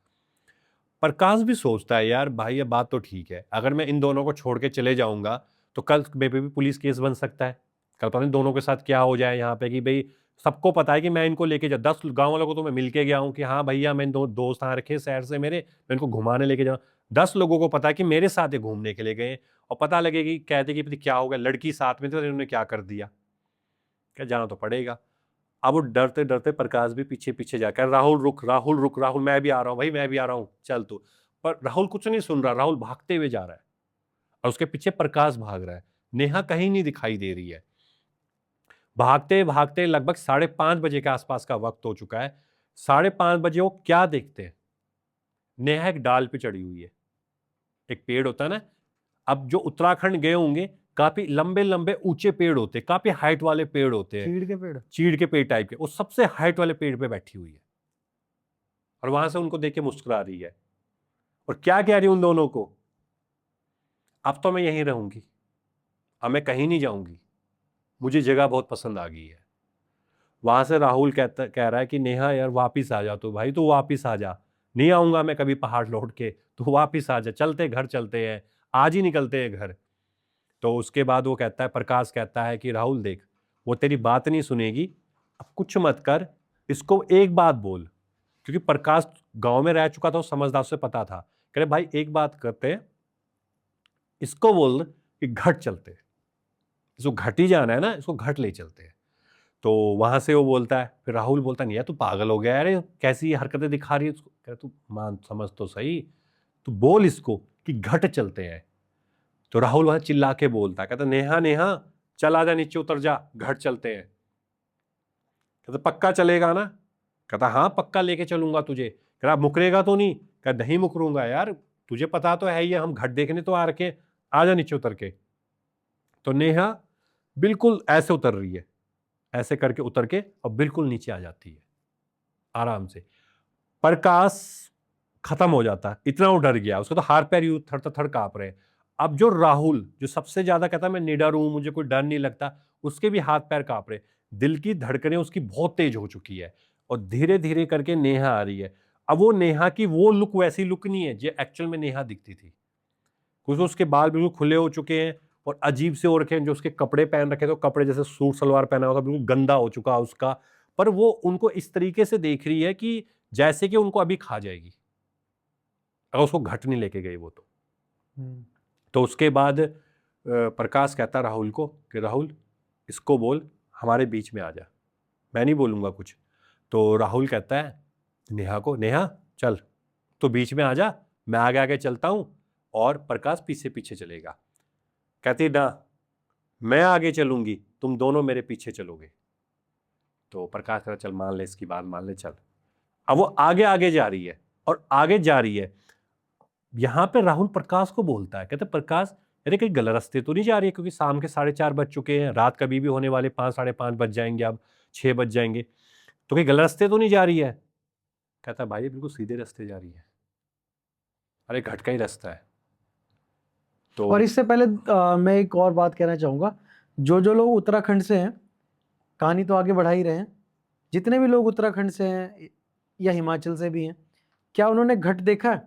प्रकाश भी सोचता है यार भाई ये बात तो ठीक है, अगर मैं इन दोनों को छोड़ के चले जाऊंगा तो कल मेरे पे भी पुलिस केस बन सकता है। कल पता नहीं दोनों के साथ क्या हो जाए यहाँ पे, कि भाई सबको पता है कि मैं इनको लेके जा, 10 गांव वालों को तो मैं मिल के गया हूँ कि हाँ भैया मैं दो दोस्त यहाँ रखे शहर से मेरे, मैं इनको घुमाने लेके जाऊँ। 10 लोगों को पता है कि मेरे साथ ये घूमने के लिए गए, और पता लगे कि कहते कि पता क्या हो गया, लड़की साथ में थी तो इन्होंने क्या कर दिया, क्या जाना तो पड़ेगा। अब वो डरते डरते प्रकाश भी पीछे पीछे जाकर राहुल रुक, राहुल रुक, राहुल मैं भी आ रहा हूँ भाई, मैं भी आ रहा हूँ, चल तू। पर राहुल कुछ नहीं सुन रहा, राहुल भागते हुए जा रहा है और उसके पीछे प्रकाश भाग रहा है। नेहा कहीं नहीं दिखाई दे रही है। भागते भागते लगभग 5:30 बजे के आसपास का वक्त हो चुका है। 5:30 बजे वो क्या देखते हैं, नेहा एक डाल पे चढ़ी हुई है। एक पेड़ होता है ना, अब जो उत्तराखंड गए होंगे, काफी लंबे लंबे ऊंचे पेड़ होते हैं, काफी हाइट वाले पेड़ होते हैं, चीड़ के पेड़। चीड़ के पेड़ टाइप के, वो सबसे हाइट वाले पेड़ पे बैठी हुई है और वहां से उनको देख के मुस्कुरा रही है। और क्या कह रही है उन दोनों को, अब तो मैं यहीं रहूंगी, अब मैं कहीं नहीं जाऊंगी, मुझे जगह बहुत पसंद आ गई है। वहां से राहुल कह रहा है कि नेहा यार वापिस आ जा, तू भाई तू वापिस आ जा, नहीं आऊंगा मैं कभी पहाड़ लौट के, तू वापिस आ जा, चलते घर चलते हैं, आज ही निकलते हैं घर। तो उसके बाद वो कहता है, प्रकाश कहता है कि राहुल देख, वो तेरी बात नहीं सुनेगी, अब कुछ मत कर, इसको एक बात बोल, क्योंकि प्रकाश गांव में रह चुका था, समझदार, से पता था। कह रहे भाई एक बात करते हैं, इसको बोल कि घट चलते हैं, इसको घट ही जाना है ना, इसको घट ले चलते हैं। तो वहां से वो बोलता है, फिर राहुल बोलता नहीं यार तू पागल हो गया, अरे कैसी हरकतें दिखा रही है उसको। कह रहे तू मान समझ तो सही, तू बोल इसको कि घट चलते हैं। तो राहुल वहां चिल्ला के बोलता है, कहता नेहा, नेहा चल आ जा, नीचे उतर जा, घट चलते हैं। कहता पक्का चलेगा ना, कहता हाँ पक्का लेके चलूंगा तुझे। कहता मुकरेगा तो नहीं, कहता नहीं मुकरूंगा यार, तुझे पता तो है ही है, हम घट देखने तो आ रखे, आ जा नीचे उतर के। तो नेहा बिल्कुल ऐसे उतर रही है, ऐसे करके उतर के और बिल्कुल नीचे आ जाती है आराम से। प्रकाश खत्म हो जाता है, इतना वो डर गया, उसको तो हार पैर यूं थर थर कांप रहे हैं। अब जो राहुल जो सबसे ज्यादा कहता है मैं निडर हूं, मुझे कोई डर नहीं लगता, उसके भी हाथ पैर कांप रहे, दिल की धड़कनें उसकी बहुत तेज हो चुकी है, और धीरे धीरे करके नेहा आ रही है। अब वो नेहा की वो लुक वैसी लुक नहीं है जो एक्चुअल में नेहा दिखती थी, कुछ उसके बाल बिल्कुल खुले हो चुके हैं और अजीब से हो रखे हैं, जो उसके कपड़े पहन रखे, तो कपड़े जैसे सूट सलवार पहना हुआ था, बिल्कुल गंदा हो चुका उसका। पर वो उनको इस तरीके से देख रही है कि जैसे कि उनको अभी खा जाएगी अगर उसको घट नहीं लेके गई वो तो। तो उसके बाद प्रकाश कहता राहुल को कि राहुल इसको बोल हमारे बीच में आ जा, मैं नहीं बोलूँगा कुछ। तो राहुल कहता है नेहा को, नेहा चल तो बीच में आ जा, मैं आगे आगे चलता हूँ और प्रकाश पीछे पीछे चलेगा। कहती ना, मैं आगे चलूंगी, तुम दोनों मेरे पीछे चलोगे। तो प्रकाश कहता चल मान ले इसकी बात, मान ले चल। अब वो आगे आगे जा रही है और आगे जा रही है, यहां पे राहुल प्रकाश को बोलता है, कहते प्रकाश अरे कहीं गलत रास्ते तो नहीं जा रही है, क्योंकि शाम के 4:30 बज चुके हैं, रात कभी भी होने वाले 5 5:30 बज जाएंगे, अब 6 बज जाएंगे, तो कहीं गलत रास्ते तो नहीं जा रही है। कहता भाई बिल्कुल सीधे रास्ते जा रही है, अरे घट का ही रास्ता है। तो और इससे पहले मैं एक और बात कहना चाहूँगा, जो जो लोग उत्तराखंड से हैं, कहानी तो आगे बढ़ा ही रहे हैं, जितने भी लोग उत्तराखंड से हैं या हिमाचल से भी हैं, क्या उन्होंने घट देखा है?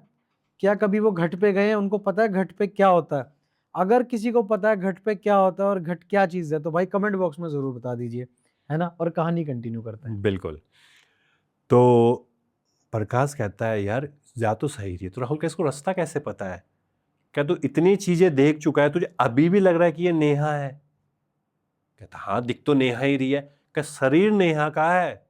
क्या कभी वो घट पे गए हैं? उनको पता है घट पे क्या होता है? अगर किसी को पता है घट पे क्या होता है और घट क्या चीज़ है, तो भाई कमेंट बॉक्स में ज़रूर बता दीजिए, है ना? और कहानी कंटिन्यू करते हैं। बिल्कुल। तो प्रकाश कहता है यार जा तो सही रही है, तो राहुल का इसको रास्ता कैसे पता है? क्या तू इतनी चीजें देख चुका है, तुझे अभी भी लग रहा है कि ये नेहा है? कहता हाँ दिख तो नेहा ही रही है। कि शरीर नेहा का है,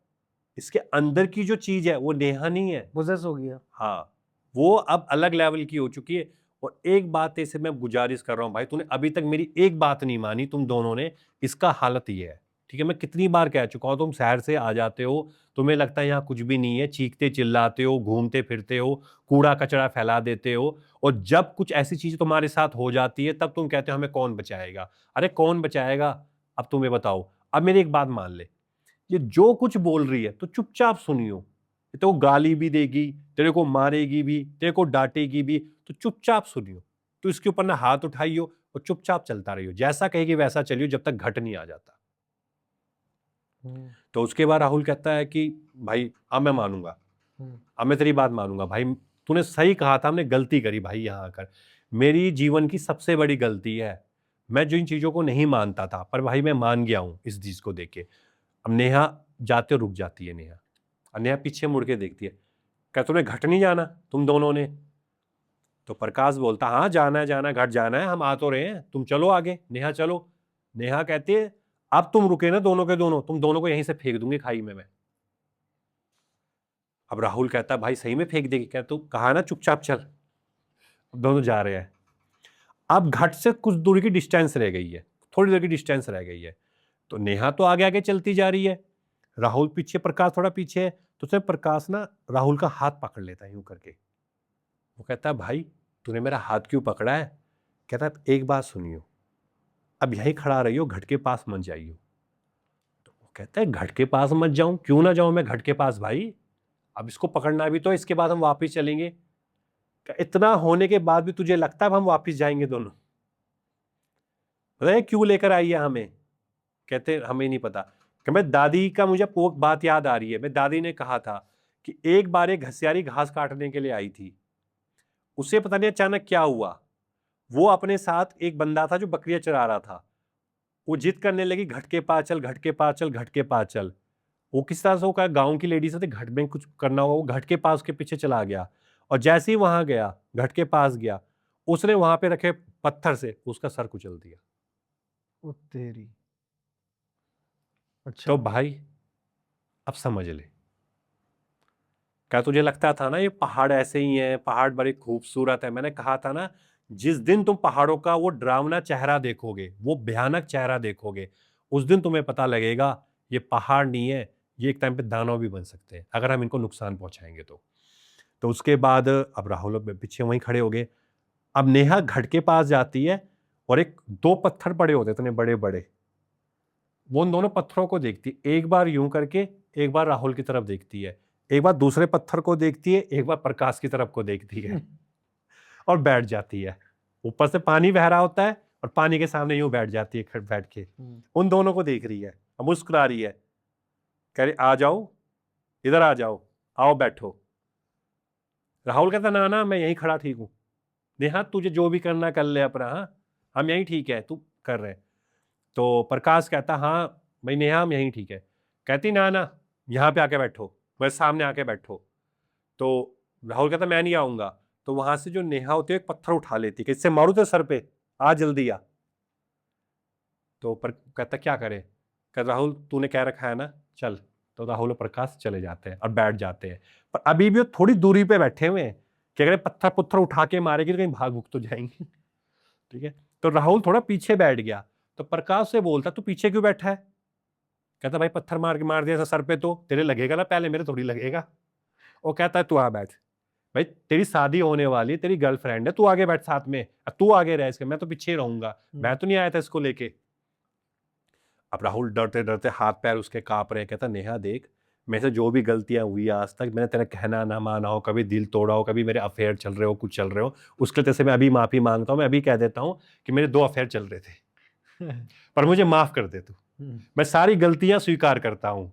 इसके अंदर की जो चीज है वो नेहा नहीं है। पोजेस हो गया। हाँ, वो अब अलग लेवल की हो चुकी है। और एक बात ऐसे मैं गुजारिश कर रहा हूं भाई, तूने अभी तक मेरी एक बात नहीं मानी, तुम दोनों ने। इसका हालत ये है, ठीक है, मैं कितनी बार कह चुका हूं, तुम शहर से आ जाते हो, तुम्हें लगता है यहाँ कुछ भी नहीं है, चीखते चिल्लाते हो, घूमते फिरते हो, कूड़ा कचरा फैला देते हो, और जब कुछ ऐसी चीज तुम्हारे साथ हो जाती है तब तुम कहते हो हमें कौन बचाएगा। अरे कौन बचाएगा, अब तुम्हें बताओ। अब मेरी एक बात मान ले, ये जो कुछ बोल रही है तो चुपचाप सुनियो। ये तो गाली भी देगी, तेरे को मारेगी भी, तेरे को डांटेगी भी, तो चुपचाप सुनियो। तो इसके ऊपर ना हाथ उठाइयो और चुपचाप चलता रहियो, जैसा कहेगी वैसा चलियो जब तक घट नहीं आ जाता। तो उसके बाद राहुल कहता है कि भाई अब मैं मानूंगा, अब मैं तेरी बात मानूंगा भाई, तूने सही कहा था, हमने गलती करी भाई यहाँ आकर, मेरी जीवन की सबसे बड़ी गलती है। मैं जो इन चीजों को नहीं मानता था, पर भाई मैं मान गया हूं इस चीज को देख के। अब नेहा जाते रुक जाती है, नेहा, और नेहा पीछे मुड़ के देखती है, क्या तुम्हें घट नहीं जाना तुम दोनों ने? तो प्रकाश बोलता हाँ जाना है, जाना घट जाना है, हम आ तो रहे हैं, तुम चलो आगे, नेहा चलो। नेहा कहती है अब तुम रुके ना दोनों के दोनों, तुम दोनों को यहीं से फेंक दूंगी खाई में मैं। अब राहुल कहता है भाई सही में फेंक देगी क्या? तू कहा ना चुपचाप चल। अब दोनों जा रहे हैं। अब घट से कुछ दूरी की डिस्टेंस रह गई है, थोड़ी देर की डिस्टेंस रह गई है। तो नेहा तो आगे आगे चलती जा रही है, राहुल पीछे, प्रकाश थोड़ा पीछे है। तो उसमें प्रकाश ना राहुल का हाथ पकड़ लेता है यूं करके। वो कहता है भाई तूने मेरा हाथ क्यों पकड़ा है? कहता है एक बात सुनियो, अब यहीं खड़ा रहियो, घट के पास मत जाइयो। तो वो कहता है घट के पास मत जाऊं, क्यों ना जाऊं मैं घट के पास भाई, अब इसको पकड़ना भी तो, इसके बाद हम वापिस चलेंगे। इतना होने के बाद भी तुझे लगता है हम वापिस जाएंगे दोनों? अरे क्यों लेकर आई है हमें? कहते हमें नहीं पता। कि मैं दादी का, मुझे वो बात याद आ रही है, मैं दादी ने कहा था कि एक बार एक घसियारी घास काटने के लिए आई थी, उसे पता नहीं अचानक क्या हुआ, वो अपने साथ एक बंदा था जो बकरियां चरा रहा था, वो जिद करने लगी घट के पास चल, घट के पास चल, घट के पास चल। वो किस तरह से, वो गांव की लेडीज थे, घट में कुछ करना होगा, वो घट के पास के पीछे चला गया, और जैसे ही वहां गया, घट के पास गया, उसने वहां पे रखे पत्थर से उसका सर कुचल दिया। ओ तेरी। अच्छा। तो भाई अब समझ ले, क्या तुझे लगता था ना ये पहाड़ ऐसे ही हैं, पहाड़ बड़े खूबसूरत है? मैंने कहा था ना, जिस दिन तुम पहाड़ों का वो डरावना चेहरा देखोगे, वो भयानक चेहरा देखोगे, उस दिन तुम्हें पता लगेगा ये पहाड़ नहीं है, ये एक टाइम पे दानव भी बन सकते हैं अगर हम इनको नुकसान पहुंचाएंगे तो। तो उसके बाद अब राहुल पीछे वहीं खड़े हो गए। अब नेहा घट के पास जाती है, और एक दो पत्थर पड़े होते इतने बड़े बड़े, वो उन दोनों पत्थरों को देखती है, एक बार यूं करके, एक बार राहुल की तरफ देखती है, एक बार दूसरे पत्थर को देखती है, एक बार प्रकाश की तरफ को देखती है, और बैठ जाती है। ऊपर से पानी बह रहा होता है, और पानी के सामने यूं बैठ जाती है, बैठ के उन दोनों को देख रही है, और मुस्कुरा रही है, कह रही आ जाओ, इधर आ जाओ, आओ बैठो। राहुल कहता ना ना मैं यहीं खड़ा ठीक हूं, नेहा तुझे जो भी करना कर ले अपना, हाँ हम यहीं ठीक है, तू कर रहे। तो प्रकाश कहता हाँ भाई नेहा हम यहीं ठीक है। कहती ना ना यहाँ पे आके बैठो, मेरे सामने आके बैठो। तो राहुल कहता मैं नहीं आऊंगा। तो वहां से जो नेहा होती है एक पत्थर उठा लेती कि इससे मारू तो सर पे, आ जल्दी आ। तो कहता क्या करे? कहता राहुल तूने कह रखा है ना, चल। तो राहुल और प्रकाश चले जाते हैं और बैठ जाते हैं, पर अभी भी वो थोड़ी दूरी पे बैठे हुए हैं कि अगर पत्थर पुत्थर उठा के मारेगी तो कहीं भाग भुग तो जाएंगे। ठीक है। तो राहुल थोड़ा पीछे बैठ गया। तो प्रकाश से बोलता तू पीछे क्यों बैठा है? कहता भाई पत्थर मार के मार दिया सर पे तो तेरे लगेगा ना, पहले मेरे थोड़ी लगेगा। वो कहता है तू आ बैठ, भाई तेरी शादी होने वाली, तेरी गर्लफ्रेंड है, तू आगे बैठ साथ में, तू आगे रह इसके, मैं तो पीछे रहूंगा, मैं तो नहीं आया था इसको लेके। अब राहुल डरते डरते हाथ पैर उसके कांप रहे हैं। कहता नेहा देख, मेरे से जो भी गलतियां हुई आज तक, मैंने तेरा कहना ना माना हो, कभी दिल तोड़ा हो, कभी मेरे अफेयर चल रहे हो, कुछ चल रहे हो, उसके लिए तेरे से मैं अभी माफी मांगता हूं। मैं अभी कह देता हूं कि मेरे 2 अफेयर चल रहे थे, पर मुझे माफ कर दे तू। मैं सारी गलतियां स्वीकार करता हूं,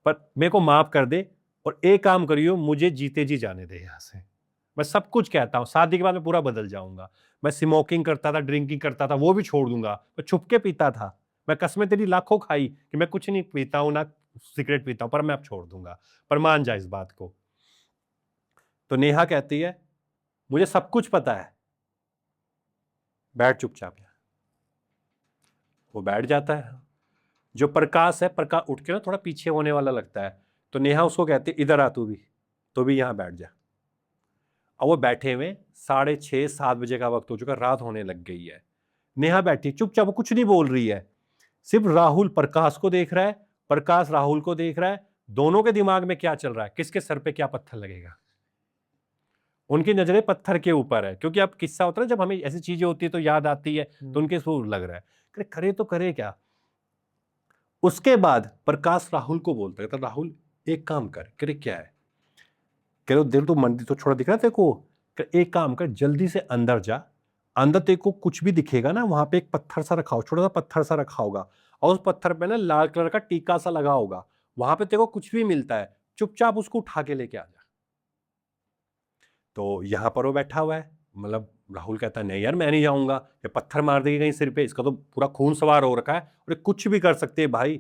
पर मेरे को माफ कर दे, और एक काम करियो, मुझे जीते जी जाने दे यहां से। मैं सब कुछ कहता हूं, शादी के बाद मैं पूरा बदल जाऊंगा। मैं स्मोकिंग करता था, ड्रिंकिंग करता था, वो भी छोड़ दूंगा। मैं छुपके पीता था, मैं कसमें तेरी लाखों खाई कि मैं कुछ नहीं पीता हूं, ना सिगरेट पीता हूं, पर मैं अब छोड़ दूंगा, पर मान जा इस बात को। तो नेहा कहती है मुझे सब कुछ पता है, बैठ चुपचाप यहाँ। वो बैठ जाता है। जो प्रकाश है, प्रकाश उठ के ना थोड़ा पीछे होने वाला लगता है, तो नेहा उसको कहती है इधर आ तू भी यहाँ बैठ जा। अब वो बैठे हुए 6:30-7 बजे का वक्त हो चुका, रात होने लग गई है। नेहा बैठी चुपचाप, वो कुछ नहीं बोल रही है, सिर्फ राहुल प्रकाश को देख रहा है, प्रकाश राहुल को देख रहा है। दोनों के दिमाग में क्या चल रहा है, किसके सर पे क्या पत्थर लगेगा। उनकी नजरें पत्थर के ऊपर है, क्योंकि अब किस्सा होता है ना, जब हमें ऐसी चीजें होती है तो याद आती है, तो उनके इसको लग रहा है करे तो करे क्या। उसके बाद प्रकाश राहुल को बोलता है, तो राहुल एक काम कर, करे क्या है, कह रहे दिल तो मंदिर तो छोड़ा दिख रहा है तेरे को, एक काम कर जल्दी से अंदर जा, अंदर तेरे को कुछ भी दिखेगा ना, वहां पे एक पत्थर सा रखा हो, छोटा सा पत्थर सा रखा होगा, और उस पत्थर पे ना लाल कलर का टीका सा लगा होगा, वहां पे तेरे को कुछ भी मिलता है, चुपचाप उसको उठा के लेके आ जा। तो यहां पर वो बैठा हुआ है, मतलब राहुल कहता है नहीं यार मैं नहीं जाऊंगा, ये पत्थर मार देगी कहीं सिर पे, इसका तो पूरा खून सवार हो रखा है और ये कुछ भी कर सकते है भाई।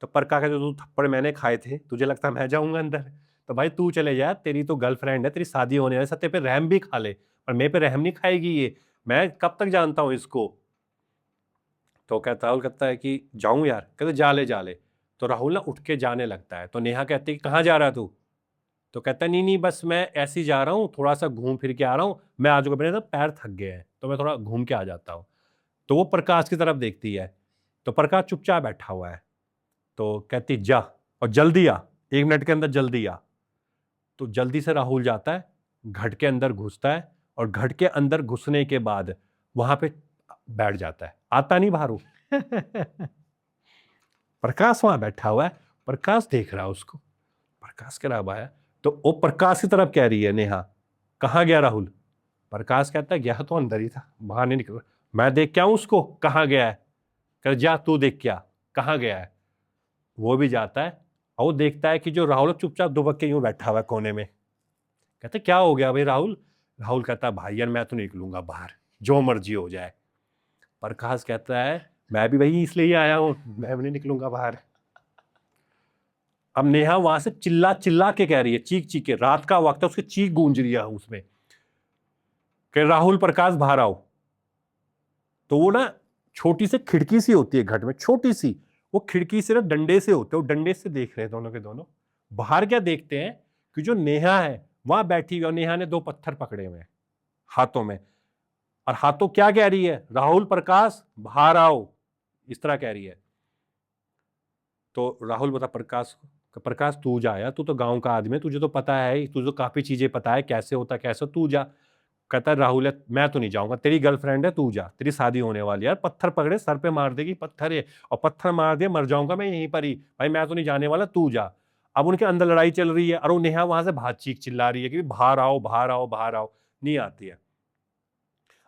तो प्रकाश कहते तू थप्पड़ मैंने खाए थे, तुझे लगता है मैं जाऊंगा अंदर, तो भाई तू चले जा, तेरी तो गर्लफ्रेंड है, तेरी शादी होने वाली, सत्य पे रहम भी खा ले, पर मेरे पे रहम नहीं खाएगी ये, मैं कब तक जानता हूं इसको। तो कहता राहुल कहता है कि जाऊं यार, कहते जा ले। तो राहुल ना उठ के जाने लगता है, तो नेहा कहती है कहाँ जा रहा तू, तो कहता है नहीं नहीं बस मैं ऐसे ही जा रहा हूँ, थोड़ा सा घूम फिर के आ रहा हूँ, मैं आज मेरे ना पैर थक गए हैं तो मैं थोड़ा घूम के आ जाता हूँ। तो वो प्रकाश की तरफ देखती है, तो प्रकाश चुपचाप बैठा हुआ है, तो कहती जा और जल्दी आ, 1 मिनट के अंदर जल्दी आ। तो जल्दी से राहुल जाता है, घट के अंदर घुसता है, और घट के अंदर घुसने के बाद वहां पे बैठ जाता है, आता नहीं बाहर। प्रकाश वहां बैठा हुआ है, प्रकाश देख रहा है उसको, प्रकाश कह रहा है, तो वो प्रकाश की तरफ कह रही है नेहा कहाँ गया राहुल। प्रकाश कहता है गया तो अंदर ही था, बाहर नहीं निकल, मैं देख क्या हूं उसको कहाँ गया है, कह जा तू देख क्या कहाँ गया है। वो भी जाता है और वो देखता है कि जो राहुल चुपचाप दुबक के यूं बैठा हुआ है कोने में। कहते क्या हो गया भाई राहुल, राहुल कहता है भाई यार मैं तो नहीं निकलूंगा बाहर, जो मर्जी हो जाए। प्रकाश कहता है मैं भी वही इसलिए ही आया हूं, मैं भी नहीं निकलूंगा बाहर। अब नेहा वहां से चिल्ला चिल्ला के कह रही है, चीख चीख के, रात का वक्त है, उसकी चीख गूंज रही है उसमें कि राहुल प्रकाश बाहर आओ। तो वो ना छोटी सी खिड़की सी होती है घट में, छोटी सी, वो खिड़की से ना डंडे से होते हैं, वो डंडे से देख रहे हैं दोनों के दोनों। बाहर क्या देखते हैं कि जो नेहा है वहां बैठी हुई, और नेहा ने 2 पत्थर पकड़े हुए हैं हाथों में, और हाथों क्या कह रही है, राहुल प्रकाश बाहर आओ, इस तरह कह रही है। तो राहुल बता प्रकाश को, प्रकाश तू जा यार, तू तो गांव का आदमी है, तुझे तो पता है, तुझे तो काफी चीजें पता है कैसे होता कैसे, तू जा। कहता है राहुल है मैं तो नहीं जाऊंगा, तेरी गर्लफ्रेंड है तू जा, तेरी शादी होने वाली है यार, पत्थर पकड़े सर पे मार देगी पत्थर है, और पत्थर मार दे मर जाऊंगा मैं यहीं पर ही, भाई मैं तो नहीं जाने वाला, तू जा। अब उनके अंदर लड़ाई चल रही है, और वो नेहा वहां से बाहर चीख चिल्ला रही है कि बाहर आओ बाहर आओ बाहर आओ, नहीं आती है।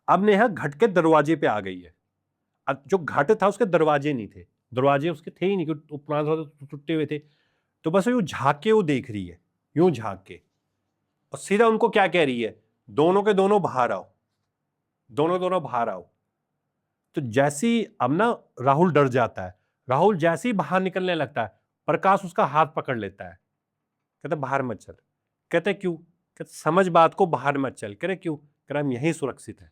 अब नेहा घट के दरवाजे पे आ गई है, अब जो घट था उसके दरवाजे नहीं थे, दरवाजे उसके थे ही नहीं, क्योंकि पुराने दरवाजे टूटे हुए थे। तो बस यूं झांक के वो देख रही है, यूं झांक के, और सीधा उनको क्या कह रही है, दोनों के दोनों बाहर आओ, दोनों दोनों बाहर आओ। तो जैसी अब ना राहुल डर जाता है, राहुल जैसे ही बाहर निकलने लगता है, प्रकाश उसका हाथ पकड़ लेता है, कहता बाहर मत चल। कहते क्यों, कहते समझ बात को, बाहर मत चल। कह रहे क्यों, कह रहा हम यहीं सुरक्षित है,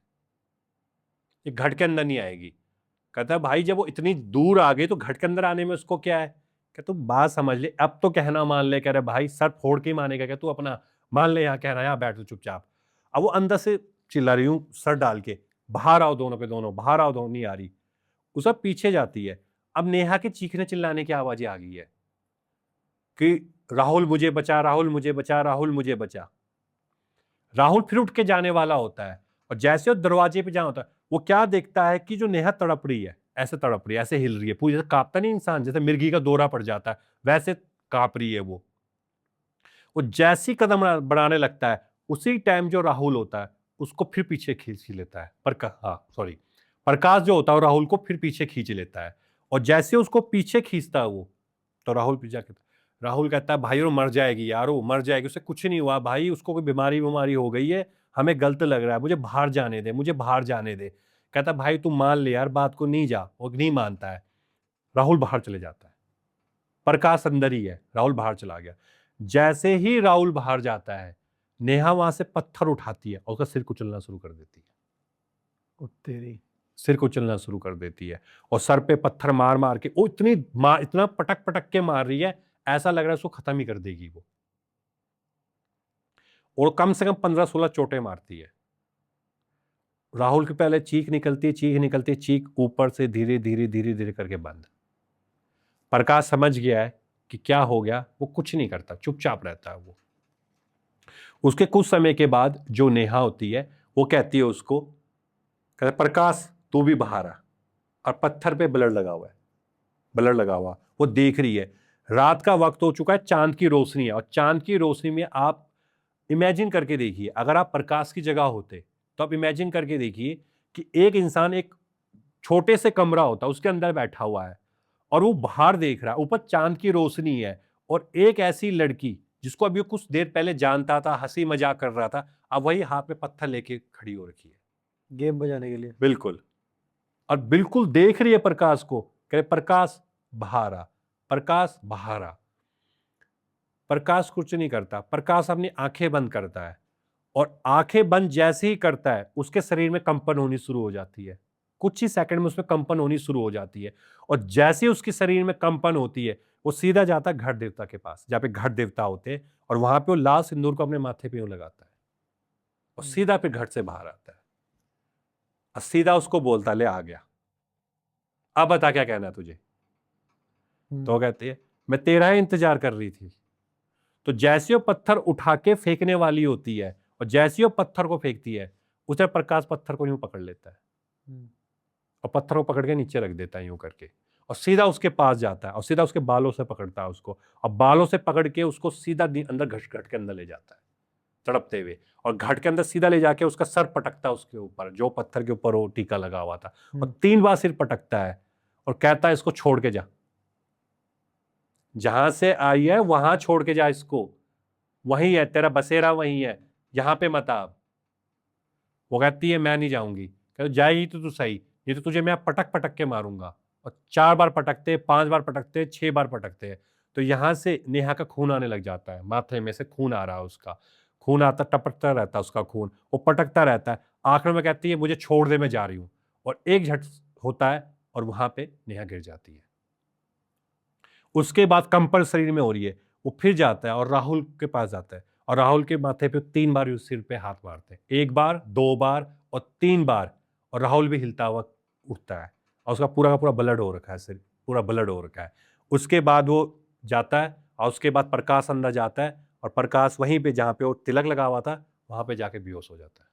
ये घट के अंदर नहीं आएगी। कहता भाई जब वो इतनी दूर आ गई तो घट के अंदर आने में उसको क्या है, क्या तू बात समझ ले, अब तो कहना मान ले। कह रहे भाई सर फोड़ के ही मानेगा, क्या तू अपना मान ले, यहाँ कह रहा है यहाँ बैठ तू चुपचाप। अब वो अंदर से चिल्ला रही हूँ सर डाल के, बाहर आओ दोनों के दोनों, बाहर आओ दोनों, नहीं आ रही। उस सब पीछे जाती है, अब नेहा के चीखने चिल्लाने की आवाजें आ गई है कि राहुल मुझे बचा, राहुल मुझे बचा, राहुल मुझे बचा। राहुल फिर उठ के जाने वाला होता है, और जैसे वो दरवाजे पे जाना होता है, वो क्या देखता है कि जो नेहा तड़प रही है, ऐसे तड़प रही है, ऐसे हिल रही है पूरी, जैसे कांपता नहीं इंसान, जैसे मिर्गी का दौरा पड़ जाता है वैसे कांप रही है वो जैसी कदम बढ़ाने लगता है, उसी टाइम जो राहुल होता है उसको फिर पीछे खींच लेता है, प्रकाश जो होता है राहुल को फिर पीछे खींच लेता है। और जैसे उसको पीछे खींचता है वो, तो राहुल पीछे, राहुल कहता है भाई वो मर जाएगी यार, वो मर जाएगी, उसे कुछ नहीं हुआ भाई, उसको कोई बीमारी हो गई है, हमें गलत लग रहा है, मुझे बाहर जाने दे, मुझे बाहर जाने दे। कहता भाई तू मान ले यार बात को, नहीं जा, वो नहीं मानता है। राहुल बाहर चले जाता है, प्रकाश अंदर ही है, राहुल बाहर चला गया। जैसे ही राहुल बाहर जाता है, नेहा वहां से पत्थर उठाती है और उसका सिर कुचलना शुरू कर देती है। ओ तेरी। सिर कुचलना शुरू कर देती है और सर पे पत्थर मार मार के वो इतना पटक पटक के मार रही है, ऐसा लग रहा है उसको खत्म ही कर देगी वो। और कम से कम 15-16 चोटें मारती है। राहुल की पहले चीख निकलती है, चीख निकलती है, चीख ऊपर से धीरे धीरे धीरे धीरे करके बंद। प्रकाश समझ गया है कि क्या हो गया, वो कुछ नहीं करता, चुपचाप रहता है वो। उसके कुछ समय के बाद जो नेहा होती है वो कहती है उसको, कहते प्रकाश तू भी बाहर आ। और पत्थर पे ब्लड लगा हुआ है, ब्लड लगा हुआ, वो देख रही है। रात का वक्त हो चुका है, चांद की रोशनी है, और चांद की रोशनी में आप इमेजिन करके देखिए, अगर आप प्रकाश की जगह होते तो आप इमेजिन करके देखिए कि एक इंसान एक छोटे से कमरा होता, उसके अंदर बैठा हुआ है और वो बाहर देख रहा है, ऊपर चांद की रोशनी है, और एक ऐसी लड़की जिसको अभी कुछ देर पहले जानता था, हंसी मजाक कर रहा था, अब वही हाथ में पत्थर लेके खड़ी हो रखी है गेम बजाने के लिए। बिल्कुल। और बिल्कुल देख रही है प्रकाश को, कह प्रकाश बाहर आ, प्रकाश बाहर आ। प्रकाश कुछ नहीं करता, प्रकाश अपनी आंखें बंद करता है, और आंखें बंद जैसे ही करता है उसके शरीर में कंपन होनी शुरू हो जाती है। कुछ ही सेकंड में उसमें कंपन होनी शुरू हो जाती है, और जैसे ही उसके शरीर में कंपन होती है वो सीधा जाता है घट देवता के पास, जहाँ पे घट देवता होते हैं, और वहां पे वो लाल सिंदूर को अपने माथे पे यूं लगाता है और सीधा फिर घट से बाहर आता है और सीधा उसको बोलता, ले आ गया, अब बता क्या कहना है तुझे। तो वो कहती है मैं तेरा ही इंतजार कर रही थी। तो जैसे वो पत्थर उठा के फेंकने वाली होती है, और जैसे वो पत्थर को फेंकती है, उसे प्रकाश पत्थर को यूं पकड़ लेता है और पत्थर को पकड़ के नीचे रख देता है यूं करके, और सीधा उसके पास जाता है और सीधा उसके बालों से पकड़ता है उसको, और बालों से पकड़ के उसको सीधा अंदर घट घट के अंदर ले जाता है तड़पते हुए, और घट के अंदर सीधा ले जाके उसका सर पटकता है उसके ऊपर, जो पत्थर के ऊपर वो टीका लगा हुआ था, और 3 बार सिर पटकता है और कहता है इसको छोड़ के जा, जहां से आई है वहां छोड़ के जा इसको, वही है तेरा बसेरा, वही है, यहां पे मत आ। वो कहती है मैं नहीं जाऊंगी। कहते जाएगी तो तू सही, नहीं तो तुझे मैं पटक पटक के मारूंगा। और 4 बार पटकते, 5 बार पटकते, 6 बार पटकते हैं, तो यहां से नेहा का खून आने लग जाता है, माथे में से खून आ रहा है उसका, खून आता टपकता रहता है उसका खून, वो पटकता रहता है। आखिर में कहती है मुझे छोड़ दे, मैं जा रही हूं, और एक झट होता है और वहां पे नेहा गिर जाती है। उसके बाद कंपन शरीर में हो रही है, वो फिर जाता है और राहुल के पास जाता है, और राहुल के माथे पे 3 बार उस सिर पे हाथ मारते हैं, 1 बार, 2 बार और 3 बार, और राहुल भी हिलता हुआ उठता है, और उसका पूरा का पूरा ब्लड हो रखा है, सिर पूरा ब्लड हो रखा है। उसके बाद वो जाता है, और उसके बाद प्रकाश अंदर जाता है, और प्रकाश वहीं पे जहाँ पे वो तिलक लगा हुआ था वहाँ पे जाके बेहोश हो जाता है।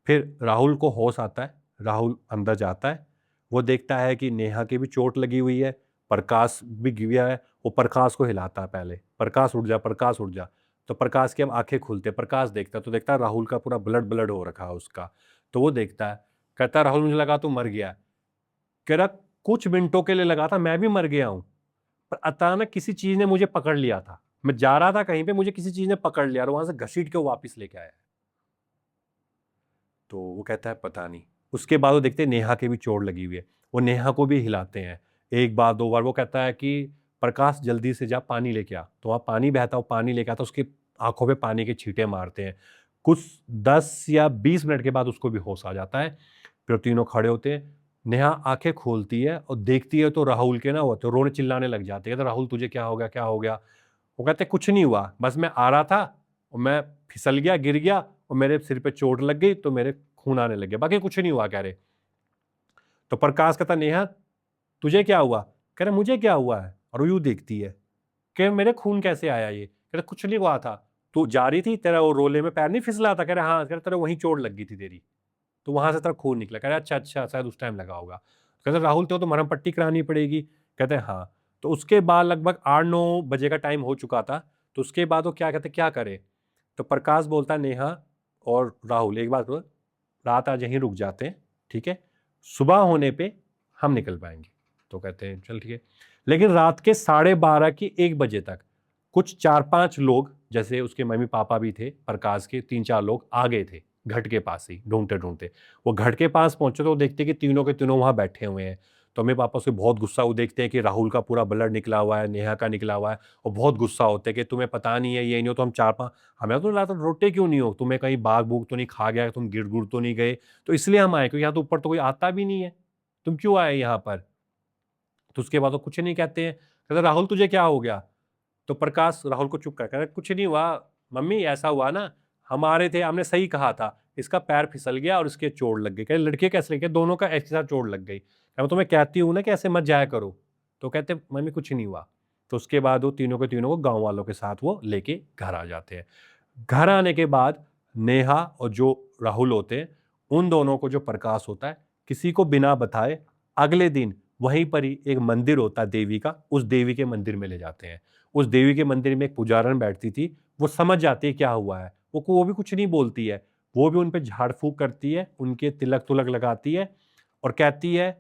फिर राहुल को होश आता है, राहुल अंदर जाता है, वो देखता है कि नेहा की भी चोट लगी हुई है, प्रकाश भी गिरा है, वो प्रकाश को हिलाता है पहले, प्रकाश उठ जा, प्रकाश उठ जा। तो प्रकाश की अब आंखें खुलते, प्रकाश देखता है तो देखता है राहुल का पूरा ब्लड ब्लड हो रखा है उसका। तो वो देखता है, कहता है राहुल मुझे लगा तू मर गया। कह रहा कुछ मिनटों के लिए लगा था मैं भी मर गया हूं, पर अचानक किसी चीज ने मुझे पकड़ लिया था, मैं जा रहा था कहीं पे, मुझे किसी चीज ने पकड़ लिया और वहां से घसीट के वो वापिस लेके आया। तो वो कहता है पता नहीं। उसके बाद वो देखते हैं नेहा की भी चोट लगी हुई है, वो नेहा को भी हिलाते हैं 1 बार 2 बार। वो कहता है कि प्रकाश जल्दी से जा पानी लेके आ, तो वहाँ पानी बहता, वो पानी लेके आता, उसकी आंखों पे पानी के छींटे मारते हैं। कुछ 10 या 20 मिनट के बाद उसको भी होश आ जाता है। फिर तीनों खड़े होते हैं, नेहा आंखें खोलती है और देखती है तो राहुल के ना हुआ, तो रोने चिल्लाने लग जाती है, तो राहुल तुझे क्या हो गया, क्या हो गया। वो कहते कुछ नहीं हुआ, बस मैं आ रहा था और मैं फिसल गया, गिर गया, और मेरे सिर पे चोट लग गई तो मेरे खून आने लग गया, बाकी कुछ नहीं हुआ कह रहे। तो प्रकाश कहता नेहा तुझे क्या हुआ, कह रहे मुझे क्या हुआ है, और वो यूं देखती है कि मेरे खून कैसे आया, ये कह रहे कुछ नहीं हुआ था, तू जा रही थी, तेरा वो रोले में पैर नहीं फिसला था, कह रहे हाँ, कह रहे तेरा वहीं चोट लग गई थी तेरी, तो वहां से तेरा खून निकला। कह रहे अच्छा अच्छा, शायद उस टाइम लगा होगा। कहते राहुल तो मरहम पट्टी करानी पड़ेगी। कहते हैं हाँ। तो उसके बाद लगभग 8-9 बजे का टाइम हो चुका था, तो उसके बाद वो क्या कहते क्या करे। तो प्रकाश बोलता है नेहा और राहुल एक बात करो, रात आज यहीं रुक जाते हैं, ठीक है, सुबह होने पे हम निकल पाएंगे। तो कहते हैं चल ठीक है। लेकिन रात के 12:30 की 1 बजे तक कुछ 4-5 लोग, जैसे उसके मम्मी पापा भी थे, प्रकाश के 3-4 लोग आ गए थे घट के पास ही ढूंढते ढूंढते। वो घट के पास पहुंचे तो देखते कि तीनों के तीनों वहां बैठे हुए हैं। तो मेरे पापा उससे बहुत गुस्सा, वो देखते हैं कि राहुल का पूरा ब्लड निकला हुआ है, नेहा का निकला हुआ है, और बहुत गुस्सा होते हैं कि तुम्हें पता नहीं है, ये नहीं हो तो हम 4-5, हमें तो लगा रोटे क्यों नहीं हो, तुम्हें कहीं बाग बूग तो नहीं खा गया, तुम गिर गुड़ तो नहीं गए, तो इसलिए हम आए, क्योंकि यहाँ तो ऊपर तो कोई आता भी नहीं है, तुम क्यों आए यहाँ पर। तो उसके बाद वो कुछ नहीं कहते हैं, कहते राहुल तुझे क्या हो गया। तो प्रकाश राहुल को चुप कर कहता कुछ नहीं हुआ मम्मी, ऐसा हुआ ना, हमारे थे, हमने सही कहा था, इसका पैर फिसल गया और इसके चोट लग गई। कहते लड़के कैसे लगे, दोनों का एक साथ चोट लग गई। मैं तुम्हें कहती हूँ ना कि ऐसे मत जाया करो। तो कहते मम्मी कुछ नहीं हुआ। तो उसके बाद वो तीनों के तीनों को गांव वालों के साथ वो लेके घर आ जाते हैं। घर आने के बाद नेहा और जो राहुल होते हैं, उन दोनों को जो प्रकाश होता है, किसी को बिना बताए अगले दिन वहीं पर ही एक मंदिर होता है देवी का, उस देवी के मंदिर में ले जाते हैं। उस देवी के मंदिर में एक पुजारन बैठती थी, वो समझ जाती है क्या हुआ है, वो भी कुछ नहीं बोलती है, वो भी उन पे झाड़ फूक करती है, उनके तिलक तुलक लगाती है और कहती है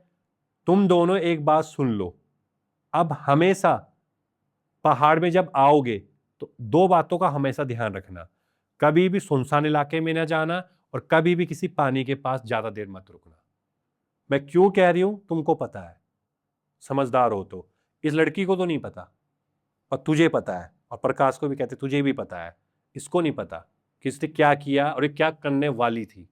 तुम दोनों एक बात सुन लो, अब हमेशा पहाड़ में जब आओगे तो दो बातों का हमेशा ध्यान रखना, कभी भी सुनसान इलाके में ना जाना और कभी भी किसी पानी के पास ज्यादा देर मत रुकना। मैं क्यों कह रही हूं तुमको पता है, समझदार हो तो। इस लड़की को तो नहीं पता और तुझे पता है, और प्रकाश को भी कहते तुझे भी पता है, इसको नहीं पता कि इसने क्या किया और ये क्या करने वाली थी।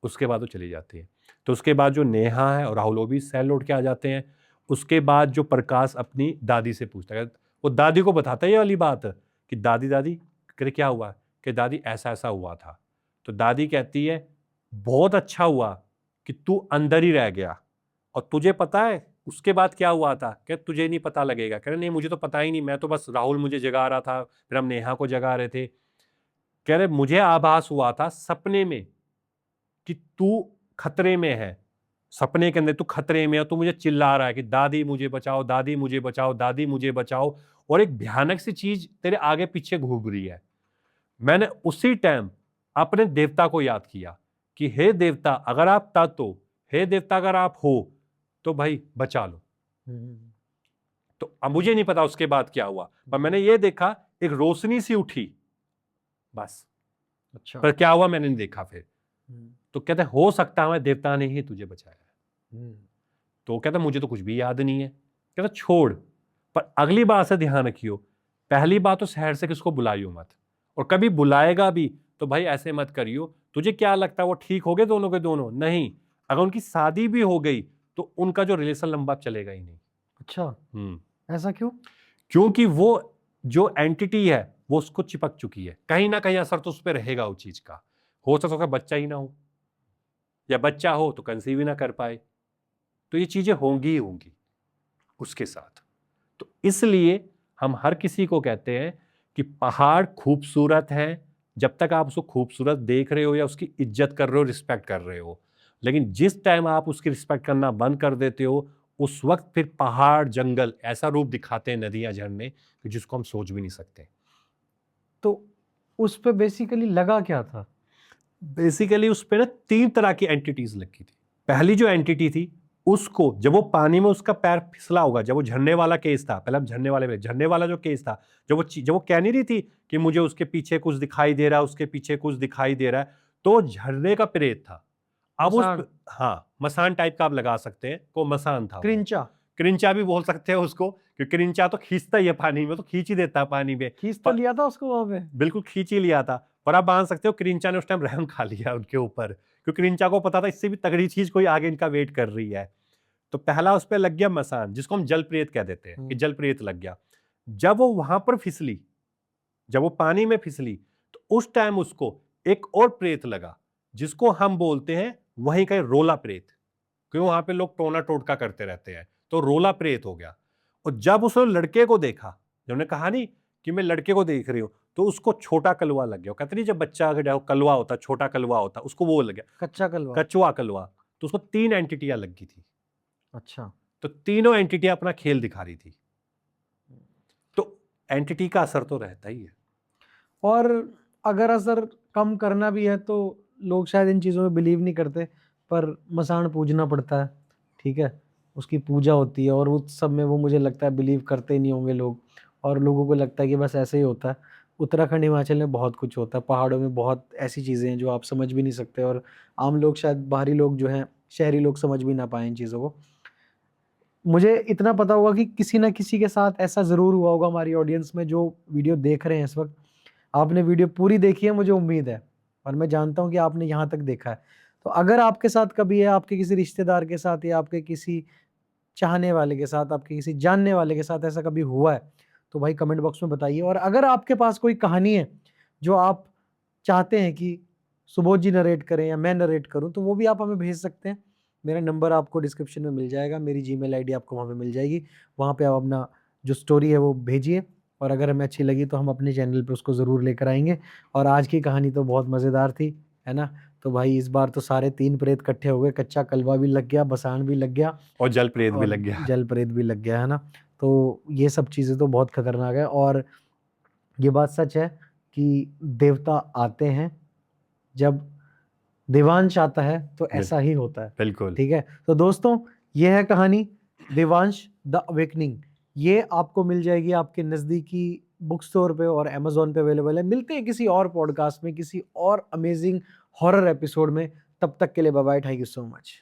उसके बाद वो चली जाती है। तो उसके बाद जो नेहा है और राहुल वो भी सेल लौट के आ जाते हैं। उसके बाद जो प्रकाश अपनी दादी से पूछता है, वो दादी को बताता है ये वाली बात कि दादी दादी करे क्या हुआ, कि दादी ऐसा ऐसा हुआ था। तो दादी कहती है बहुत अच्छा हुआ कि तू अंदर ही रह गया, और तुझे पता है उसके बाद क्या हुआ था, क्या तुझे नहीं पता लगेगा। कह रहे नहीं मुझे तो पता ही नहीं, मैं तो बस राहुल मुझे जगा रहा था, फिर हम नेहा को जगा रहे थे। कह रहे मुझे आभास हुआ था सपने में कि तू खतरे में है, सपने के अंदर तू खतरे में है, तू मुझे चिल्ला रहा है कि दादी मुझे बचाओ, दादी मुझे बचाओ, दादी मुझे बचाओ, और एक भयानक सी चीज तेरे आगे पीछे घूम रही है। मैंने उसी टाइम अपने देवता को याद किया कि हे देवता अगर आप तत्व हो, हे देवता अगर आप हो तो भाई बचा लो। तो अब मुझे नहीं पता उसके बाद क्या हुआ, पर मैंने ये देखा एक रोशनी सी उठी बस, अच्छा। पर क्या हुआ मैंने नहीं देखा फिर। तो कहते हो सकता है देवता ने ही तुझे बचाया है। तो कहता मुझे तो कुछ भी याद नहीं है। कहता छोड़, पर अगली बार से ध्यान रखियो, पहली बात तो शहर से किसको बुलाइयो मत, और कभी बुलाएगा भी तो भाई ऐसे मत करियो। तुझे क्या लगता है वो ठीक हो गए दोनों के दोनों? नहीं, अगर उनकी शादी भी हो गई तो उनका जो रिलेशन लंबा चलेगा ही नहीं। अच्छा, ऐसा क्यों? क्योंकि वो जो एंटिटी है वो उसको चिपक चुकी है, कहीं ना कहीं असर तो उस पर रहेगा उस चीज का। हो सकता है बच्चा ही ना हो, या बच्चा हो तो कंसीव ही ना कर पाए, तो ये चीजें होंगी ही होंगी उसके साथ। तो इसलिए हम हर किसी को कहते हैं कि पहाड़ खूबसूरत है जब तक आप उसको खूबसूरत देख रहे हो या उसकी इज्जत कर रहे हो, रिस्पेक्ट कर रहे हो। लेकिन जिस टाइम आप उसकी रिस्पेक्ट करना बंद कर देते हो, उस वक्त फिर पहाड़ जंगल ऐसा रूप दिखाते हैं, नदियां झरने, कि जिसको हम सोच भी नहीं सकते। तो उस पे बेसिकली लगा क्या था? बेसिकली उस पे ना 3 तरह की एंटिटीज लगी थी। पहली जो एंटिटी थी उसको जब वो पानी में उसका पैर फिसला होगा, जब वो झरने वाला केस था, पहले हम झरने वाला जो केस था, जब वो कह नहीं रही थी कि मुझे उसके पीछे कुछ दिखाई दे रहा है, उसके पीछे कुछ दिखाई दे रहा है, तो झरने का प्रेत था। अब मसान। हाँ, मसान टाइप का आप लगा सकते हैं, को मसान था वो। क्रिंचा। क्रिंचा भी बोल सकते हैं उसको, क्योंकि क्रिंचा तो खींचता ही है पानी में, तो खींच ही देता है पानी में। खींच तो लिया था उसको वहां पे। बिल्कुल खींच ही लिया था। पर आप मान सकते हो क्रिंचा ने उस टाइम रहम खा लिया उनके ऊपर, क्योंकि क्रिंचा को पता था इससे भी तगड़ी चीज कोई आगे इनका वेट कर रही है। तो पहला उस पर लग गया मसान, जिसको हम जल प्रेत कह देते हैं, कि जल प्रेत लग गया। जब वो वहां पर फिसली, जब वो पानी में फिसली, तो उस टाइम उसको एक और प्रेत लगा, जिसको हम बोलते हैं वहीं का रोला प्रेत, क्योंकि वहां पे लोग टोना टोटका करते रहते हैं, तो रोला प्रेत हो गया। और जब उसने लड़के को देखा, जब उन्हें कहा नहीं कि मैं लड़के को देख रही हूं, तो उसको छोटा कलवा लग गया। कहते नहीं जब बच्चा कलवा होता, छोटा कलवा होता, उसको वो लग गया, कच्चा कलवा। कचुआ कलवा। तो उसको 3 एंटिटियां लग गई थी। अच्छा। तो तीनों एंटिटियां अपना खेल दिखा रही थी। तो एंटिटी का असर तो रहता ही है। और अगर असर कम करना भी है तो लोग शायद इन चीज़ों में बिलीव नहीं करते, पर मसान पूजना पड़ता है, ठीक है, उसकी पूजा होती है, और उस सब में वो मुझे लगता है बिलीव करते ही नहीं होंगे लोग, और लोगों को लगता है कि बस ऐसे ही होता है। उत्तराखंड हिमाचल में बहुत कुछ होता है, पहाड़ों में बहुत ऐसी चीज़ें हैं जो आप समझ भी नहीं सकते, और आम लोग शायद, बाहरी लोग जो हैं, शहरी लोग समझ भी ना पाए इन चीज़ों को। मुझे इतना पता होगा कि किसी ना किसी के साथ ऐसा ज़रूर हुआ होगा हमारी ऑडियंस में जो वीडियो देख रहे हैं इस वक्त। आपने वीडियो पूरी देखी है, मुझे उम्मीद है, और मैं जानता हूँ कि आपने यहाँ तक देखा है। तो अगर आपके साथ कभी है, आपके किसी रिश्तेदार के साथ या आपके किसी चाहने वाले के साथ, आपके किसी जानने वाले के साथ ऐसा कभी हुआ है, तो भाई कमेंट बॉक्स में बताइए। और अगर आपके पास कोई कहानी है जो आप चाहते हैं कि सुबोध जी नरेट करें या मैं नरेट करूं, तो वो भी आप हमें भेज सकते हैं। मेरा नंबर आपको डिस्क्रिप्शन में मिल जाएगा, मेरी जीमेल आईडी आपको वहाँ पे मिल जाएगी। वहाँ पे आप अपना जो स्टोरी है वो भेजिए, और अगर हमें अच्छी लगी तो हम अपने चैनल पे उसको ज़रूर लेकर आएंगे। और आज की कहानी तो बहुत मज़ेदार थी, है ना। तो भाई इस बार तो सारे 3 प्रेत इकट्ठे हो गए, कच्चा कलवा भी लग गया, बसान भी लग गया, और जल प्रेत भी और लग गया। जल प्रेत भी लग गया, है ना। तो ये सब चीज़ें तो बहुत खतरनाक है, और ये बात सच है कि देवता आते हैं, जब देवांश आता है तो ऐसा ही होता है। बिल्कुल। ठीक है, तो दोस्तों ये है कहानी देवांश द अवेकनिंग। ये आपको मिल जाएगी आपके नज़दीकी बुक स्टोर पे और अमेज़न पे अवेलेबल है। मिलते हैं किसी और पॉडकास्ट में, किसी और अमेजिंग हॉरर एपिसोड में। तब तक के लिए bye bye, thank you so much.